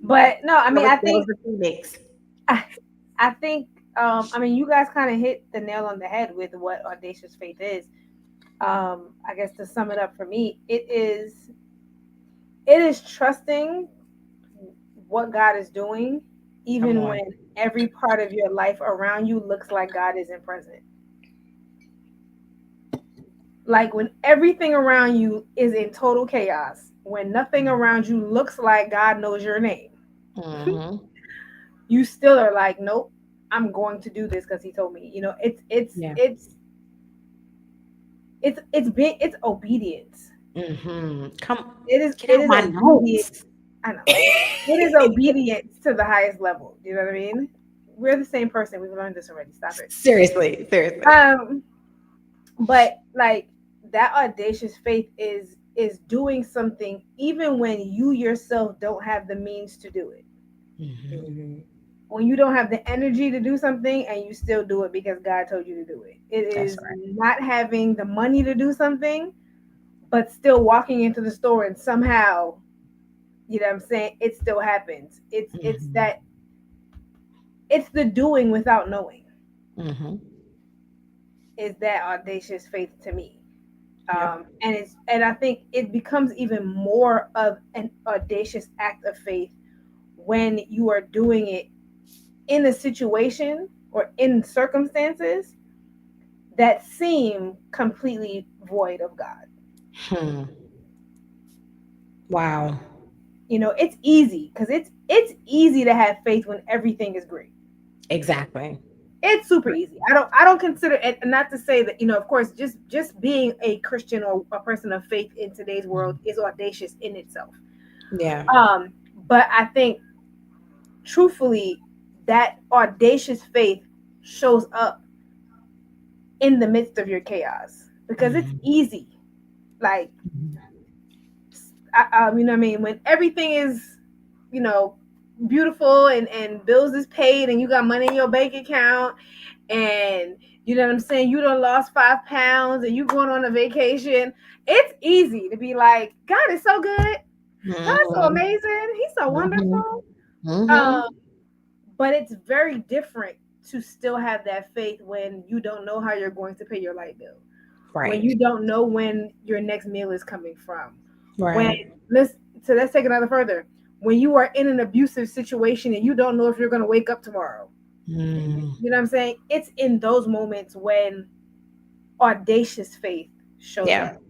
[SPEAKER 3] But no, I mean, I think I mean, you guys kind of hit the nail on the head with what audacious faith is. I guess to sum it up for me, it is trusting what God is doing, even when every part of your life around you looks like God isn't present. Like when everything around you is in total chaos, when nothing around you looks like God knows your name, you still are like, nope, I'm going to do this because he told me. You know, it's obedience. It is obedience. I know. It is obedience to the highest level. You know what I mean? We're the same person. We've learned this already. Stop it.
[SPEAKER 1] Seriously.
[SPEAKER 3] But like that audacious faith is doing something even when you yourself don't have the means to do it. Mm-hmm. When you don't have the energy to do something and you still do it because God told you to do it. It is not having the money to do something, but still walking into the store and somehow, you know what I'm saying, it still happens. It's the doing without knowing. Is that audacious faith to me. And I think it becomes even more of an audacious act of faith when you are doing it in a situation or in circumstances that seem completely void of God.
[SPEAKER 1] Hmm. Wow.
[SPEAKER 3] You know, it's easy because it's easy to have faith when everything is great.
[SPEAKER 1] Exactly.
[SPEAKER 3] It's super easy. I don't consider it, and not to say that, you know, of course, just being a Christian or a person of faith in today's world is audacious in itself.
[SPEAKER 1] Yeah.
[SPEAKER 3] Um, but I think truthfully that audacious faith shows up in the midst of your chaos because it's
[SPEAKER 1] Mhm.
[SPEAKER 3] easy. Like, you know what I mean? When everything is, you know, beautiful and bills is paid and you got money in your bank account and you know what I'm saying, you done lost 5 pounds and you going on a vacation, it's easy to be like, God is so good. God's so
[SPEAKER 1] Mhm.
[SPEAKER 3] amazing. He's so
[SPEAKER 1] Mhm.
[SPEAKER 3] wonderful. Um,
[SPEAKER 1] Mhm.
[SPEAKER 3] but it's very different to still have that faith when you don't know how you're going to pay your light bill, when
[SPEAKER 1] Right.
[SPEAKER 3] you don't know when your next meal is coming from. When
[SPEAKER 1] Right.
[SPEAKER 3] let's let's take it another further. When you are in an abusive situation and you don't know if you're going to wake up tomorrow.
[SPEAKER 1] Mm.
[SPEAKER 3] You know what I'm saying? It's in those moments when audacious faith shows
[SPEAKER 1] Yeah.
[SPEAKER 3] up.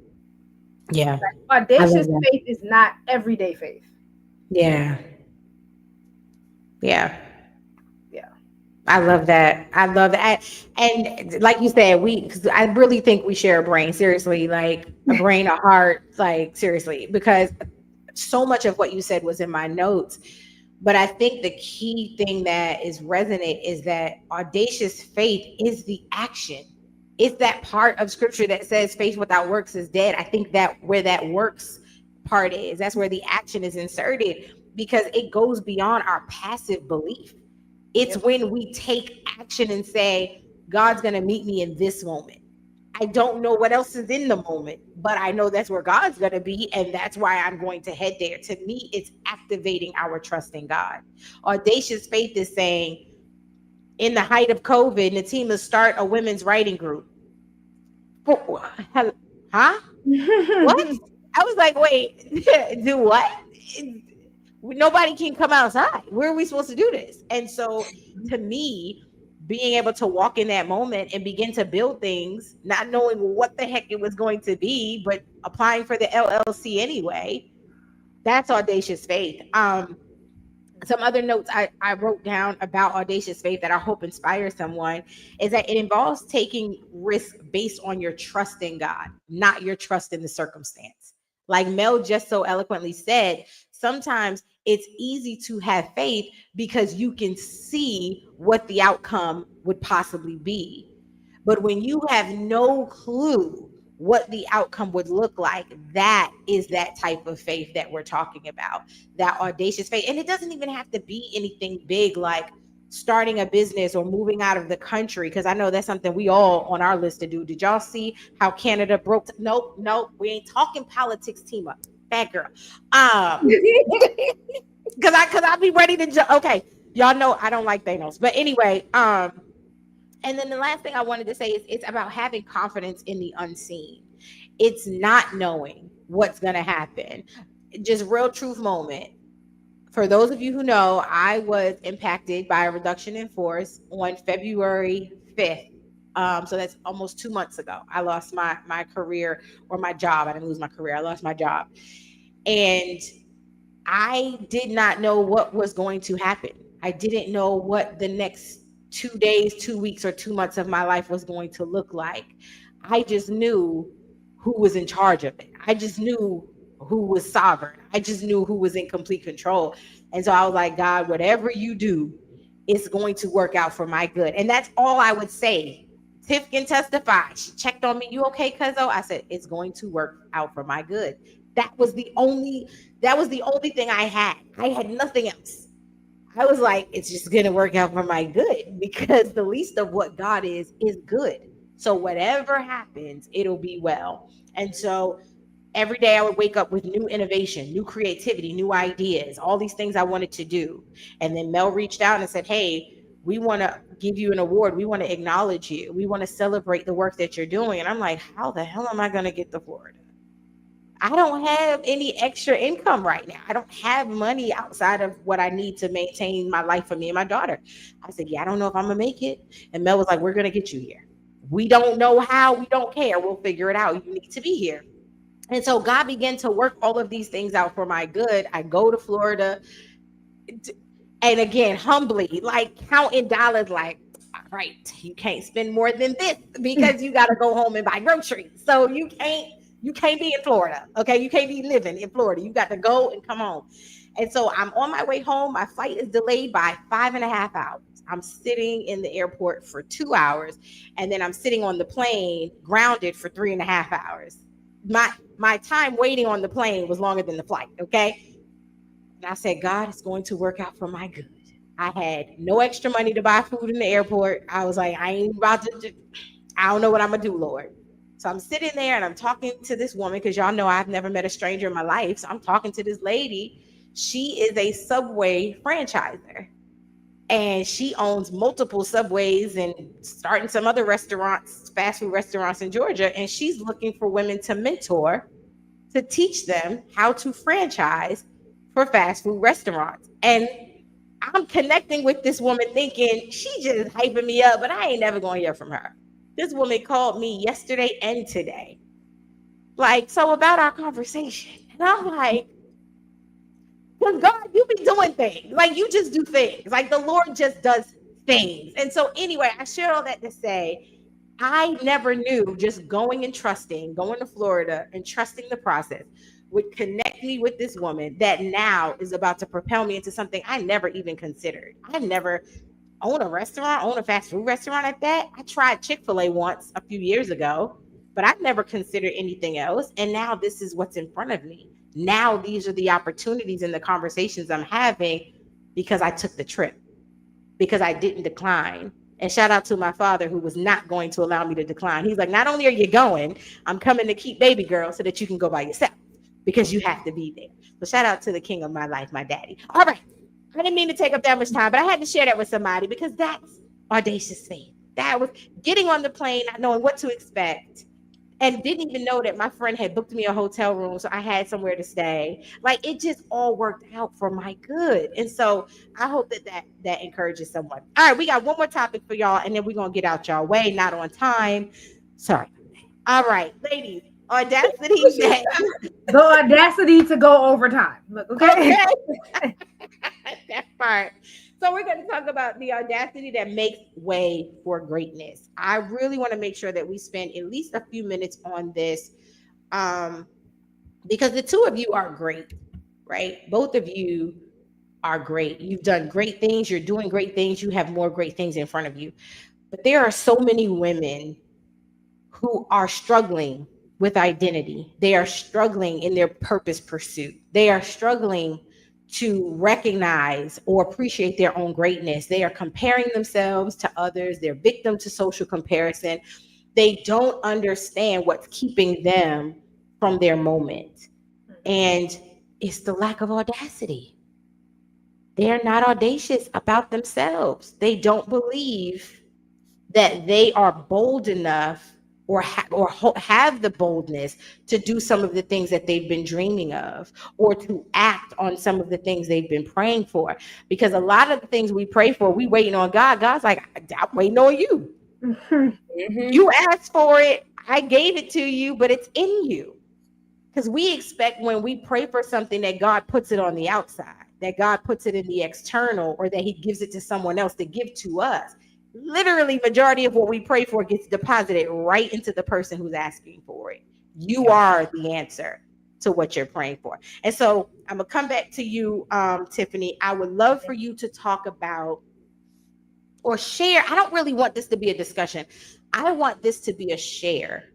[SPEAKER 1] Yeah. I love
[SPEAKER 3] Audacious
[SPEAKER 1] that.
[SPEAKER 3] faith is not everyday faith.
[SPEAKER 1] Yeah. Yeah.
[SPEAKER 3] Yeah.
[SPEAKER 1] I love that. I love that. And like you said, cause I really think we share a brain, seriously, like a brain, a heart, like seriously, because so much of what you said was in my notes. But I think the key thing that is resonant is that audacious faith is the action. It's that part of scripture that says faith without works is dead. I think that where that works part is, that's where the action is inserted because it goes beyond our passive belief. It's
[SPEAKER 3] Yep.
[SPEAKER 1] when we take action and say, God's going to meet me in this moment. I don't know what else is in the moment, but I know that's where God's going to be. And that's why I'm going to head there. To me, it's activating our trust in God. Audacious faith is saying, in the height of COVID, Natima start a women's writing group. Huh? What? I was like, wait, do what? Nobody can come outside. Where are we supposed to do this? And so to me, being able to walk in that moment and begin to build things, not knowing what the heck it was going to be, but applying for the LLC anyway, that's audacious faith. Some other notes I wrote down about audacious faith that I hope inspires someone is that it involves taking risk based on your trust in God, not your trust in the circumstance. Like Mel just so eloquently said, sometimes it's easy to have faith because you can see what the outcome would possibly be. But when you have no clue what the outcome would look like, that is that type of faith that we're talking about, that audacious faith. And it doesn't even have to be anything big like starting a business or moving out of the country, because I know that's something we all on our list to do. Did y'all see how Canada broke? Nope, nope. We ain't talking politics, team up. Bad girl. Um, because I be ready to okay. Y'all know I don't like Thanos. But anyway, and then the last thing I wanted to say is it's about having confidence in the unseen. It's not knowing what's going to happen. Just real truth moment. For those of you who know, I was impacted by a reduction in force on February 5th. So that's almost 2 months ago. I lost my career or my job. I didn't lose my career. I lost my job. And I did not know what was going to happen. I didn't know what the next 2 days, 2 weeks, or 2 months of my life was going to look like. I just knew who was in charge of it. I just knew who was sovereign. I just knew who was in complete control. And so I was like, God, whatever you do, it's going to work out for my good. And that's all I would say. Tiff can testify. She checked on me. You okay, cuzzo? I said, it's going to work out for my good. That was the only that was the only thing I had. I had nothing else. I was like, it's just going to work out for my good because the least of what God is good. So whatever happens, it'll be well. And so every day I would wake up with new innovation, new creativity, new ideas, all these things I wanted to do. And then Mel reached out and said, hey, we want to give you an award. We want to acknowledge you. We want to celebrate the work that you're doing. And I'm like, how the hell am I going to get to Florida? I don't have any extra income right now. I don't have money outside of what I need to maintain my life for me and my daughter. I said, yeah, I don't know if I'm gonna make it. And Mel was like, we're gonna get you here. We don't know how, we don't care. We'll figure it out. You need to be here. And so God began to work all of these things out for my good. I go to Florida, and again, humbly, like counting dollars, like, all right, you can't spend more than this because you got to go home and buy groceries. So you can't be in Florida. Okay. You can't be living in Florida. You got to go and come home. And so I'm on my way home. My flight is delayed by 5.5 hours. I'm sitting in the airport for 2 hours, and then I'm sitting on the plane grounded for 3.5 hours. My time waiting on the plane was longer than the flight. Okay. And I said, God, it's going to work out for my good. I had no extra money to buy food in the airport. I was like, I ain't about to, I don't know what I'm going to do, Lord. So I'm sitting there and I'm talking to this woman, because y'all know I've never met a stranger in my life. So I'm talking to this lady. She is a Subway franchiser, and she owns multiple Subways and starting some other restaurants, fast food restaurants in Georgia. And she's looking for women to mentor, to teach them how to franchise for fast food restaurants. And I'm connecting with this woman thinking she just hyping me up, but I ain't never going to hear from her. This woman called me yesterday and today. Like, so about our conversation. And I'm like, because God, you be doing things. Like, you just do things. Like, the Lord just does things. And so, anyway, I share all that to say, I never knew just going and trusting, going to Florida and trusting the process would connect me with this woman that now is about to propel me into something I never even considered. I never own a restaurant, own a fast food restaurant at that. I tried Chick-fil-A once a few years ago, but I never considered anything else. And now this is what's in front of me. Now these are the opportunities and the conversations I'm having because I took the trip, because I didn't decline. And shout out to my father, who was not going to allow me to decline. He's like, not only are you going, I'm coming to keep baby girl so that you can go by yourself, because you have to be there. So shout out to the king of my life, my daddy. All right. I didn't mean to take up that much time, but I had to share that with somebody, because that's audacious faith. That was getting on the plane, not knowing what to expect, and didn't even know that my friend had booked me a hotel room, so I had somewhere to stay. Like, it just all worked out for my good. And so I hope that encourages someone. All right, we got one more topic for y'all, and then we're gonna get out y'all way. Not on time. Sorry. All right, ladies, audacity that
[SPEAKER 3] The audacity to go overtime. Look, okay.
[SPEAKER 1] okay. That part. So we're going to talk about the audacity that makes way for greatness. I really want to make sure that we spend at least a few minutes on this, um, because the two of you are great, right? Both of you are great. You've done great things. You're doing great things. You have more great things in front of you. But there are so many women who are struggling with identity. They are struggling in their purpose pursuit. They are struggling to recognize or appreciate their own greatness. They are comparing themselves to others. They're victim to social comparison. They don't understand what's keeping them from their moment. And it's the lack of audacity. They're not audacious about themselves. They don't believe that they are bold enough, or have the boldness to do some of the things that they've been dreaming of, or to act on some of the things they've been praying for. Because a lot of the things we pray for, we waiting on God. God's like, I'm waiting on you. You asked for it, I gave it to you, but it's in you. Because we expect when we pray for something that God puts it on the outside, that God puts it in the external, or that he gives it to someone else to give to us. Literally, majority of what we pray for gets deposited right into the person who's asking for it. You are the answer to what you're praying for. And so I'm gonna come back to you, Tiffany. I would love for you to talk about or share. I don't really want this to be a discussion. I want this to be a share.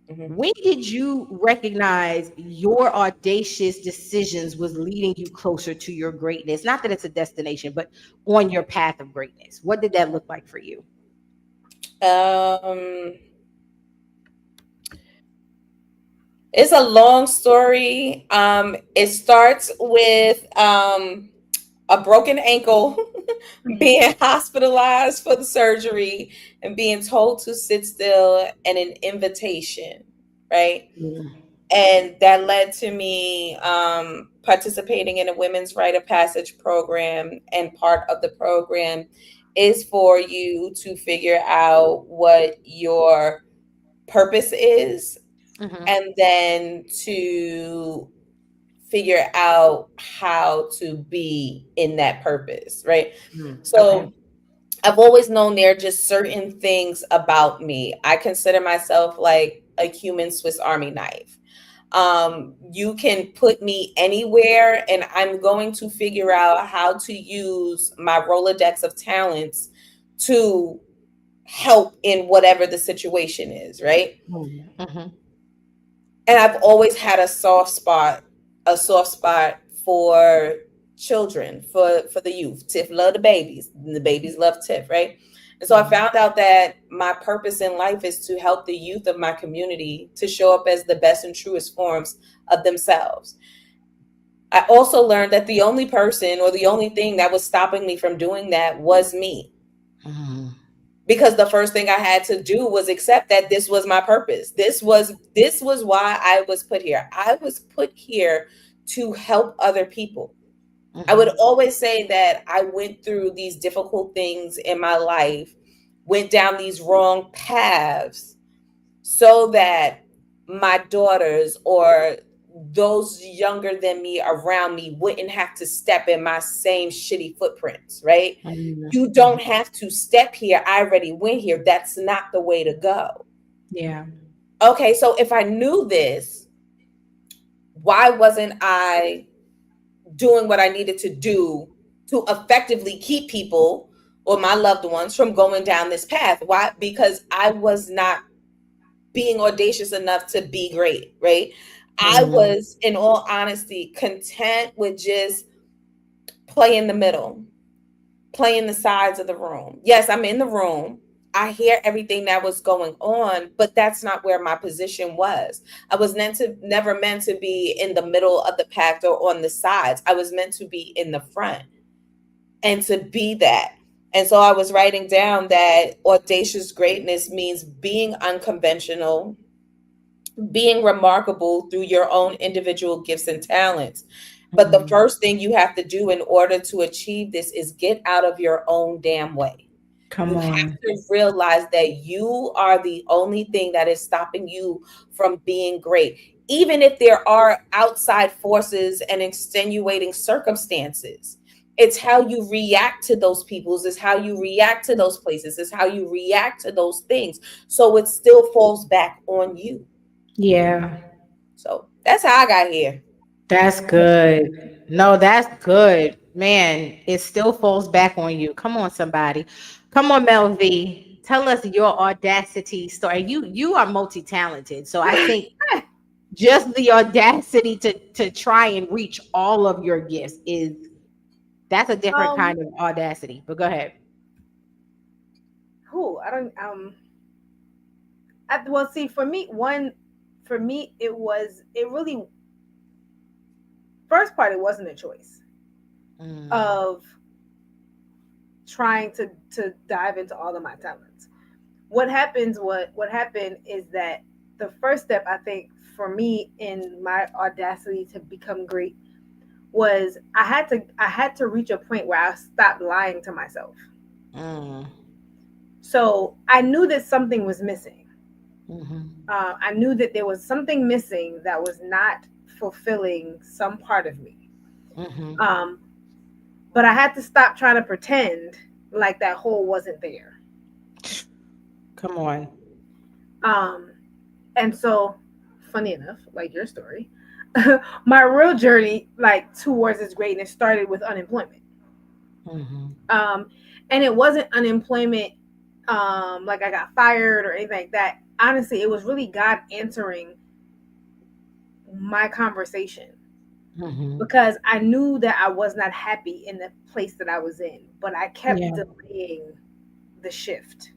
[SPEAKER 1] When did you recognize your audacious decisions was leading you closer to your greatness? Not that it's a destination, but on your path of greatness. What did that look like for you?
[SPEAKER 2] It's a long story. It starts with a broken ankle, being hospitalized for the surgery, and being told to sit still, and an invitation, right? And that led to me participating in a women's rite of passage program. And part of the program is for you to figure out what your purpose is,
[SPEAKER 1] Mhm.
[SPEAKER 2] and then to figure out how to be in that purpose, right?
[SPEAKER 1] Okay.
[SPEAKER 2] So I've always known there are just certain things about me. I consider myself like a human Swiss Army knife. You can put me anywhere, and I'm going to figure out how to use my Rolodex of talents to help in whatever the situation is, right?
[SPEAKER 1] Mhm.
[SPEAKER 2] And I've always had a soft spot for children, for the youth. Tiff love the babies, and the babies love Tiff, right? And so I
[SPEAKER 1] Mhm.
[SPEAKER 2] found out that my purpose in life is to help the youth of my community to show up as the best and truest forms of themselves. I also learned that the only person or the only thing that was stopping me from doing that was me,
[SPEAKER 1] Mhm.
[SPEAKER 2] because the first thing I had to do was accept that this was my purpose. This was why I was put here. I was put here to help other people. I would
[SPEAKER 1] Mhm.
[SPEAKER 2] always say that I went through these difficult things in my life, went down these wrong paths so that my daughters or those younger than me around me wouldn't have to step in my same shitty footprints, right?
[SPEAKER 1] Mhm.
[SPEAKER 2] You don't have to step here. I already went here. That's not the way to go.
[SPEAKER 1] Yeah.
[SPEAKER 2] Okay, so if I knew this, why wasn't I doing what I needed to do to effectively keep people or my loved ones from going down this path? Why? Because I was not being audacious enough to be great, right? I
[SPEAKER 1] Mhm.
[SPEAKER 2] was, in all honesty, content with just play in the middle, play in the sides of the room. Yes, I'm in the room. I hear everything that was going on, but that's not where my position was. I was never meant to be in the middle of the pack or on the sides. I was meant to be in the front and to be that. And so I was writing down that audacious greatness means being unconventional, being remarkable through your own individual gifts and talents. But the
[SPEAKER 1] Mhm.
[SPEAKER 2] first thing you have to do in order to achieve this is get out of your own damn way.
[SPEAKER 1] Come
[SPEAKER 2] You have
[SPEAKER 1] on.
[SPEAKER 2] to realize that you are the only thing that is stopping you from being great. Even if there are outside forces and extenuating circumstances, it's how you react to those peoples, it's how you react to those places, it's how you react to those things. So it still falls back on you.
[SPEAKER 1] Yeah.
[SPEAKER 2] So that's how I got here.
[SPEAKER 1] That's good. No, that's good. Man, it still falls back on you. Come on, somebody. Come on, Mel V. Tell us your audacity story. You are multi-talented. So I think just the audacity to try and reach all of your gifts is that's a different
[SPEAKER 3] Um,
[SPEAKER 1] kind of audacity. But go ahead.
[SPEAKER 3] who I don't well, see, for me it really, first part, it wasn't a choice
[SPEAKER 1] Mm,
[SPEAKER 3] of trying to dive into all of my talents. What happened is that the first step, I think, for me in my audacity to become great was I had to reach a point where I stopped lying to myself.
[SPEAKER 1] mm,
[SPEAKER 3] So I knew that something was missing.
[SPEAKER 1] mhm,
[SPEAKER 3] I knew that there was something missing that was not fulfilling some part of me.
[SPEAKER 1] mhm.
[SPEAKER 3] Um, but I had to stop trying to pretend like that hole wasn't there.
[SPEAKER 1] Come on.
[SPEAKER 3] Um, and so, funny enough, like your story, my real journey, like towards this greatness, started with unemployment.
[SPEAKER 1] Mhm,
[SPEAKER 3] Um, and it wasn't unemployment like I got fired or anything like that. Honestly, it was really God answering my conversation,
[SPEAKER 1] mhm.
[SPEAKER 3] because I knew that I was not happy in the place that I was in, but I kept
[SPEAKER 1] Yeah.
[SPEAKER 3] delaying the shift.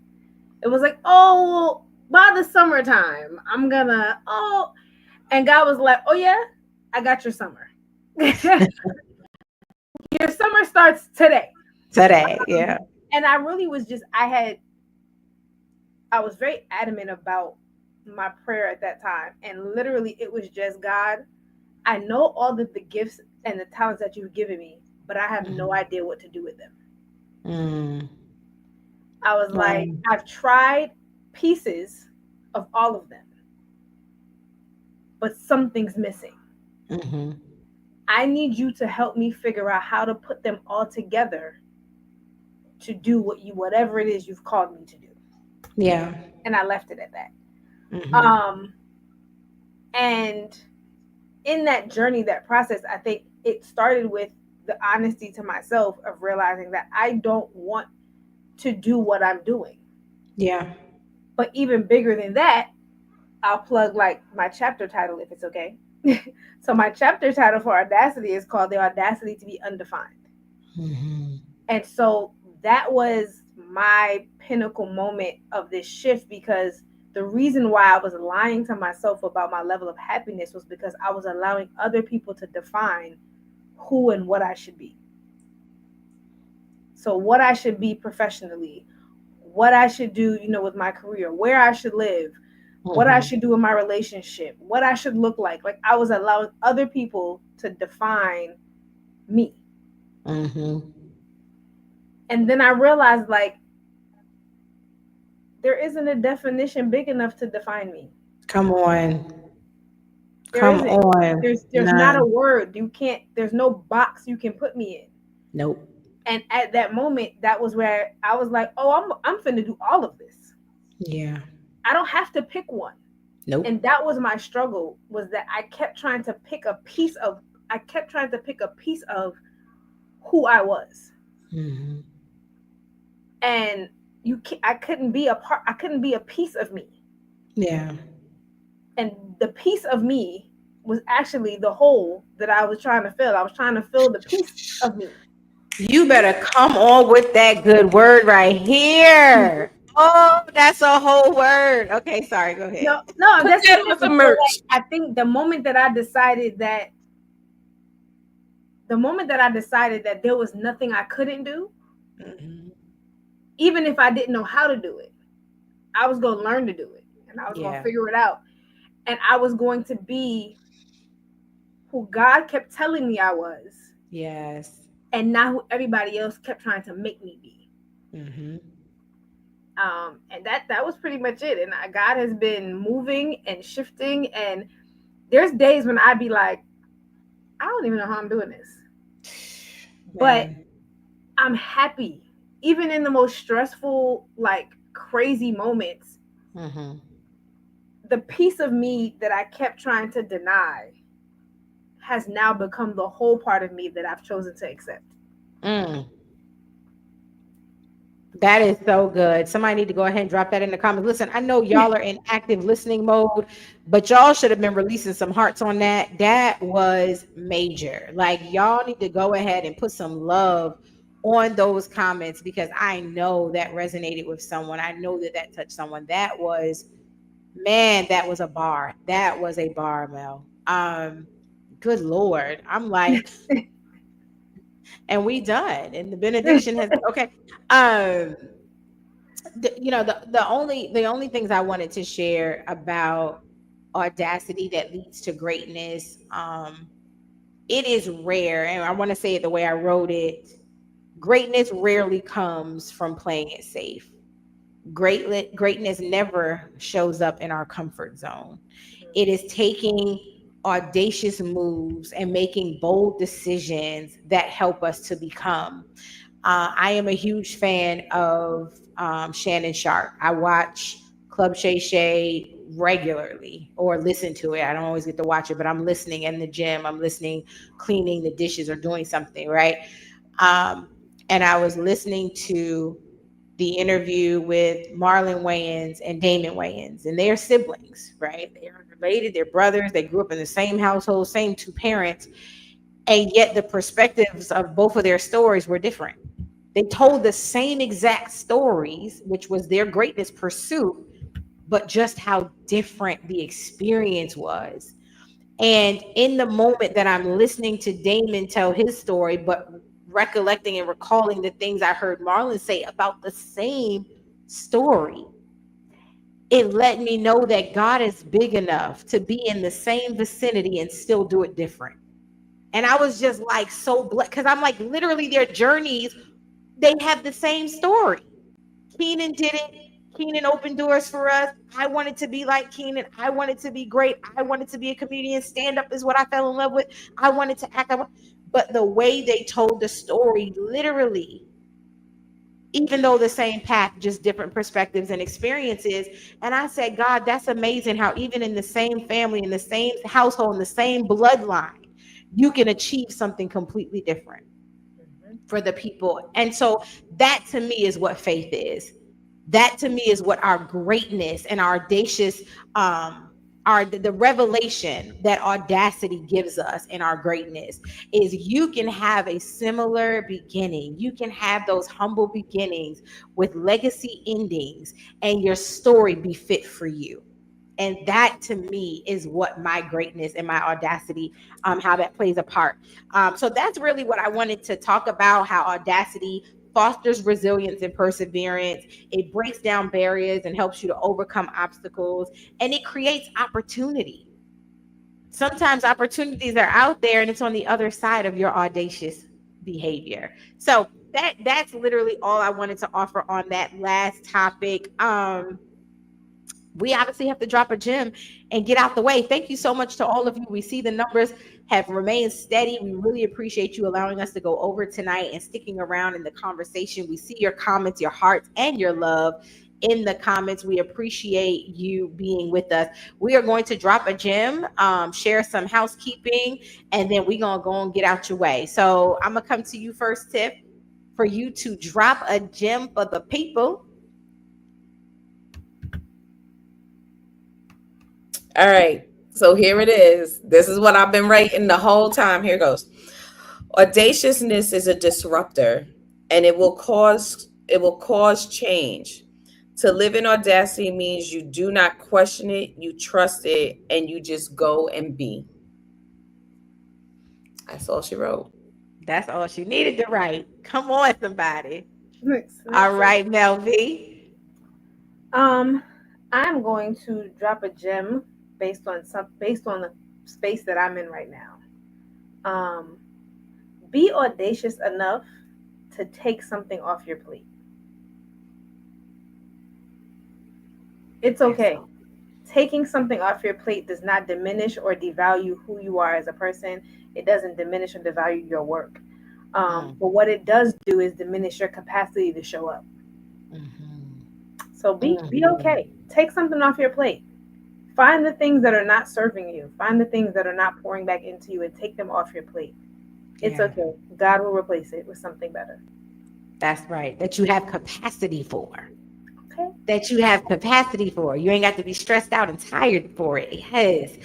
[SPEAKER 3] It was like, oh, by the summertime, I'm gonna, oh, and God was like, oh, yeah, I got your summer. Your summer starts today.
[SPEAKER 1] Today. Yeah.
[SPEAKER 3] And I really was just, I was very adamant about my prayer at that time. And literally, it was just, God, I know all the gifts and the talents that you've given me, but I have no idea what to do with them.
[SPEAKER 1] Mm.
[SPEAKER 3] I was like,
[SPEAKER 1] Wow.
[SPEAKER 3] I've tried pieces of all of them, but something's missing.
[SPEAKER 1] Mm-hmm.
[SPEAKER 3] I need you to help me figure out how to put them all together to do whatever it is you've called me to do.
[SPEAKER 1] Yeah.
[SPEAKER 3] And I left it at that.
[SPEAKER 1] Mm-hmm.
[SPEAKER 3] Um, and in that journey, that process, I think it started with the honesty to myself of realizing that I don't want to do what I'm doing.
[SPEAKER 1] Yeah.
[SPEAKER 3] But even bigger than that, I'll plug like my chapter title if it's okay. So my chapter title for Audacity is called The Audacity to be Undefined.
[SPEAKER 1] Mm-hmm.
[SPEAKER 3] And so that was my pinnacle moment of this shift, because the reason why I was lying to myself about my level of happiness was because I was allowing other people to define who and what I should be. So what I should be professionally, what I should do, with my career, where I should live, what I
[SPEAKER 1] Mm-hmm.
[SPEAKER 3] should do in my relationship, what I should look like. Like I was allowing other people to define me.
[SPEAKER 1] Mm-hmm.
[SPEAKER 3] And then I realized like there isn't a definition big enough to define me.
[SPEAKER 1] Come on.
[SPEAKER 3] There
[SPEAKER 1] Come
[SPEAKER 3] isn't.
[SPEAKER 1] on.
[SPEAKER 3] There's not a
[SPEAKER 1] None.
[SPEAKER 3] word. You can't, there's no box you can put me in.
[SPEAKER 1] Nope.
[SPEAKER 3] And at that moment, that was where I was like, oh, I'm finna do all of this.
[SPEAKER 1] Yeah.
[SPEAKER 3] I don't have to pick one.
[SPEAKER 1] Nope.
[SPEAKER 3] And that was my struggle, was that I kept trying to pick a piece of who I was.
[SPEAKER 1] Mm-hmm.
[SPEAKER 3] And I couldn't be a part, I couldn't be a piece of me.
[SPEAKER 1] Yeah.
[SPEAKER 3] And the piece of me was actually the hole that I was trying to fill. I was trying to fill the piece of me.
[SPEAKER 1] You better come on with that good word right here. Oh, that's a whole word. Okay, sorry. Go ahead.
[SPEAKER 3] No,
[SPEAKER 2] Put
[SPEAKER 3] that's the
[SPEAKER 2] that
[SPEAKER 3] thing.
[SPEAKER 2] on some
[SPEAKER 3] So
[SPEAKER 2] merch.
[SPEAKER 3] like, I think the moment that I decided that there was nothing I couldn't do,
[SPEAKER 1] Mm-hmm.
[SPEAKER 3] even if I didn't know how to do it, I was going to learn to do it, and I was going to
[SPEAKER 1] Yeah.
[SPEAKER 3] figure it out. And I was going to be who God kept telling me I was,
[SPEAKER 1] Yes.
[SPEAKER 3] and not who everybody else kept trying to make me be.
[SPEAKER 1] Mm-hmm.
[SPEAKER 3] And that was pretty much it. And God has been moving and shifting. And there's days when I'd be like, I don't even know how I'm doing this, but
[SPEAKER 1] Man.
[SPEAKER 3] I'm happy. Even in the most stressful, like crazy moments,
[SPEAKER 1] Mm-hmm.
[SPEAKER 3] the piece of me that I kept trying to deny has now become the whole part of me that I've chosen to accept.
[SPEAKER 1] Mm. That is so good. Somebody need to go ahead and drop that in the comments. Listen, I know y'all are in active listening mode, but y'all should have been releasing some hearts on that. That was major. Like, y'all need to go ahead and put some love on those comments, because I know that resonated with someone. I know that that touched someone. That was, man, that was a bar. That was a bar, Mel. Good Lord. I'm like, and we done. And the benediction has, okay. Um, the only things I wanted to share about audacity that leads to greatness, it is rare, and I want to say it the way I wrote it. Greatness rarely comes from playing it safe. Greatness never shows up in our comfort zone. It is taking audacious moves and making bold decisions that help us to become. I am a huge fan of Shannon Sharp. I watch Club Shay Shay regularly, or listen to it. I don't always get to watch it, but I'm listening in the gym. I'm listening, cleaning the dishes or doing something, right? Um, and I was listening to the interview with Marlon Wayans and Damon Wayans, and they are siblings, right? They are related, they're brothers, they grew up in the same household, same two parents, and yet the perspectives of both of their stories were different. They told the same exact stories, which was their greatness pursuit, but just how different the experience was. And in the moment that I'm listening to Damon tell his story, but recollecting and recalling the things I heard Marlon say about the same story, it let me know that God is big enough to be in the same vicinity and still do it different. And I was just like so blessed because I'm like, literally, their journeys, they have the same story. Keenan did it. Keenan opened doors for us. I wanted to be like Keenan. I wanted to be great. I wanted to be a comedian. Stand up is what I fell in love with. I wanted to act. But the way they told the story, literally, even though the same path, just different perspectives and experiences. And I said, God, that's amazing how even in the same family, in the same household, in the same bloodline, you can achieve something completely different for the people. And so that to me is what faith is. That to me is what our greatness and our audacious our the revelation that audacity gives us in our greatness is you can have a similar beginning. You can have those humble beginnings with legacy endings and your story be fit for you. And that to me is what my greatness and my audacity, how that plays a part. So that's really what I wanted to talk about, how audacity fosters resilience and perseverance. It breaks down barriers and helps you to overcome obstacles, and it creates opportunity. Sometimes opportunities are out there and it's on the other side of your audacious behavior. So that's literally all I wanted to offer on that last topic. We obviously have to drop a gem and get out the way. Thank you so much to all of you. We see the numbers have remained steady. We really appreciate you allowing us to go over tonight and sticking around in the conversation. We see your comments, your hearts, and your love in the comments. We appreciate you being with us. We are going to drop a gem, share some housekeeping, and then we're going to go and get out your way. So I'm going to come to you first, Tiff, for you to drop a gem for the people.
[SPEAKER 2] All right. So here it is. This is what I've been writing the whole time. Here goes. Audaciousness is a disruptor, and it will cause change. To live in audacity means you do not question it, you trust it, and you just go and be. That's all she wrote.
[SPEAKER 1] That's all she needed to write. Come on, somebody.
[SPEAKER 3] Next.
[SPEAKER 1] All right, Mel V.
[SPEAKER 3] I'm going to drop a gem based on the space that I'm in right now. Be audacious enough to take something off your plate. It's okay. Taking something off your plate does not diminish or devalue who you are as a person. It doesn't diminish or devalue your work. But what it does do is diminish your capacity to show up. So be okay. Take something off your plate. Find the things that are not serving you. Find the things that are not pouring back into you and take them off your plate. It's okay. God will replace it with something better.
[SPEAKER 1] That's right. That you have capacity for.
[SPEAKER 3] Okay.
[SPEAKER 1] That you have capacity for. You ain't got to be stressed out and tired for it. Yes.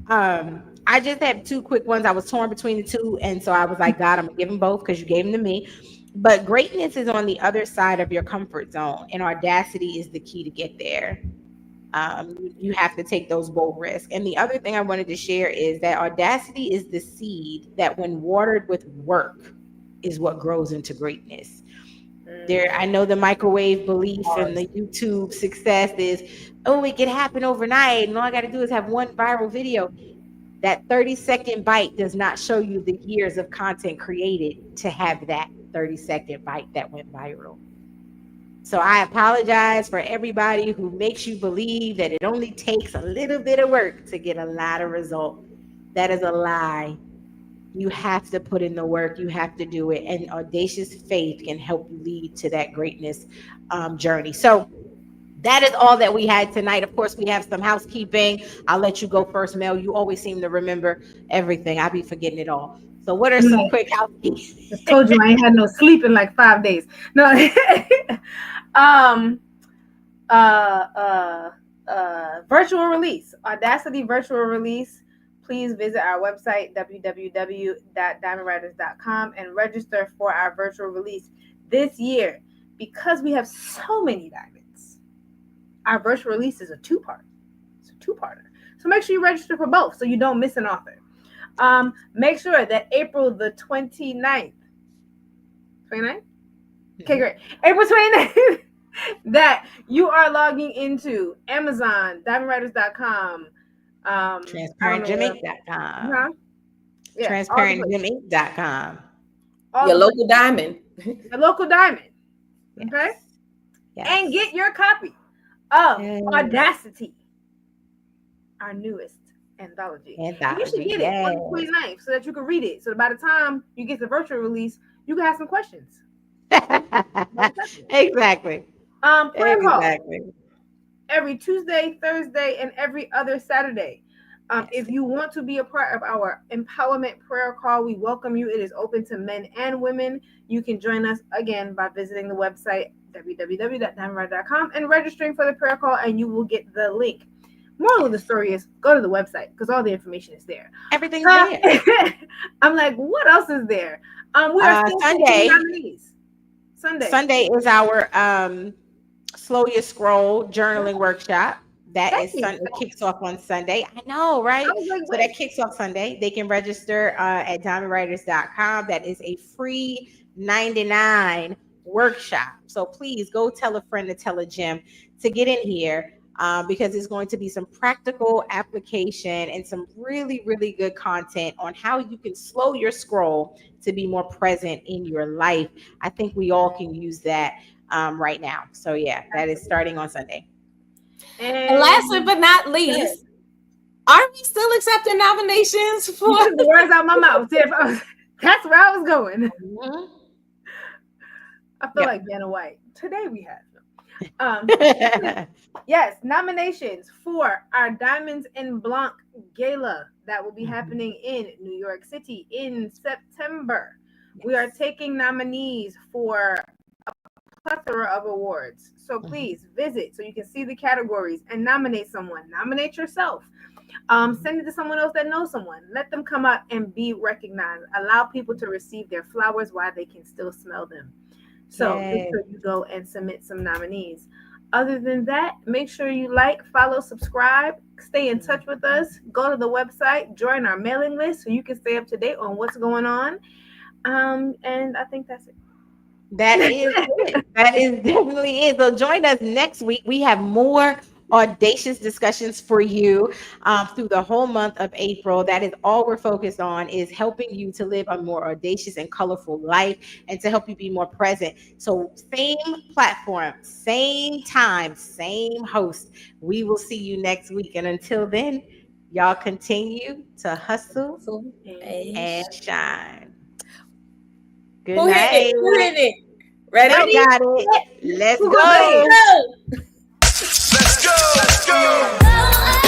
[SPEAKER 1] I just have two quick ones. I was torn between the two. And so I was like, God, I'm going to give them both because you gave them to me. But greatness is on the other side of your comfort zone. And audacity is the key to get there. You have to take those bold risks. And the other thing I wanted to share is that audacity is the seed that, when watered with work, is what grows into greatness. There, I know the microwave belief and the YouTube success is, oh, it can happen overnight, and all I got to do is have one viral video. That 30-second bite does not show you the years of content created to have that 30-second bite that went viral. So I apologize for everybody who makes you believe that it only takes a little bit of work to get a lot of result. That is a lie. You have to put in the work. You have to do it. And audacious faith can help you lead to that greatness journey. So that is all that we had tonight. Of course, we have some housekeeping. I'll let you go first, Mel. You always seem to remember everything. I be forgetting it all. So what are some quick housekeeping?
[SPEAKER 3] Just told you I ain't had no sleep in like 5 days. No. Virtual release, Audacity virtual release. Please visit our website, www.diamondwriters.com, and register for our virtual release this year. Because we have so many diamonds, our virtual release is a two-part. It's a two-parter. So make sure you register for both so you don't miss an author. Make sure that April the 29th. 29th? Okay, great. April 29th. that you are logging into Amazon, diamondwriters.com, I don't know what else.
[SPEAKER 1] TransparentGymInc.com.
[SPEAKER 3] Huh? Yeah, all the places.
[SPEAKER 1] TransparentGymInc.com.
[SPEAKER 3] All
[SPEAKER 2] Your
[SPEAKER 3] the places.
[SPEAKER 2] local diamond.
[SPEAKER 3] The local diamond.
[SPEAKER 1] Yes.
[SPEAKER 3] Okay?
[SPEAKER 1] Yes.
[SPEAKER 3] And get your copy of
[SPEAKER 1] Yes.
[SPEAKER 3] Audacity, our newest anthology. And you should get it on the 29th so that you can read it. So by the time you get the virtual release, you can have some questions.
[SPEAKER 1] Exactly.
[SPEAKER 3] Prayer call
[SPEAKER 1] Exactly.
[SPEAKER 3] every Tuesday, Thursday, and every other Saturday.
[SPEAKER 1] Yes.
[SPEAKER 3] If you want to be a part of our empowerment prayer call, we welcome you. It is open to men and women. You can join us again by visiting the website www.diamondwriter.com and registering for the prayer call, and you will get the link. Moral of the story is go to the website because all the information is there.
[SPEAKER 1] Everything's there.
[SPEAKER 3] I'm like, what else is there? We are still
[SPEAKER 1] Sunday.
[SPEAKER 3] nominees.
[SPEAKER 1] Sunday is our slow your scroll journaling workshop. That kicks off on Sunday. I know, right? So that kicks off Sunday. They can register at diamondwriters.com. That is a free 99 workshop. So please go tell a friend to tell a gym to get in here. Because it's going to be some practical application and some really, really good content on how you can slow your scroll to be more present in your life. I think we all can use that right now. So yeah, that is starting on Sunday.
[SPEAKER 2] And lastly but not least, are we still accepting nominations for?
[SPEAKER 3] You took the words out of my mouth. That's where I was going.
[SPEAKER 1] Mm-hmm.
[SPEAKER 3] I feel like Vanna White. Today we have yes, nominations for our Diamonds en Blanc Gala that will be happening in New York City in September. We are taking nominees for a plethora of awards. So please visit so you can see the categories and nominate someone. Nominate yourself. Send it to someone else that knows someone. Let them come out and be recognized. Allow people to receive their flowers while they can still smell them. So make sure you go and submit some nominees. Other than that, make sure you like, follow, subscribe, stay in touch with us. Go to the website, join our mailing list so you can stay up to date on what's going on. And I think that's it.
[SPEAKER 1] That is it. That is definitely it. So join us next week. We have more audacious discussions for you through the whole month of April. That is all we're focused on, is helping you to live a more audacious and colorful life and to help you be more present. So same platform, same time, same host. We will see you next week. And until then, y'all continue to hustle and shine. Good night.
[SPEAKER 2] Who hit it? Ready?
[SPEAKER 1] I got it. Let's go.
[SPEAKER 2] Let's go.
[SPEAKER 4] Let's go.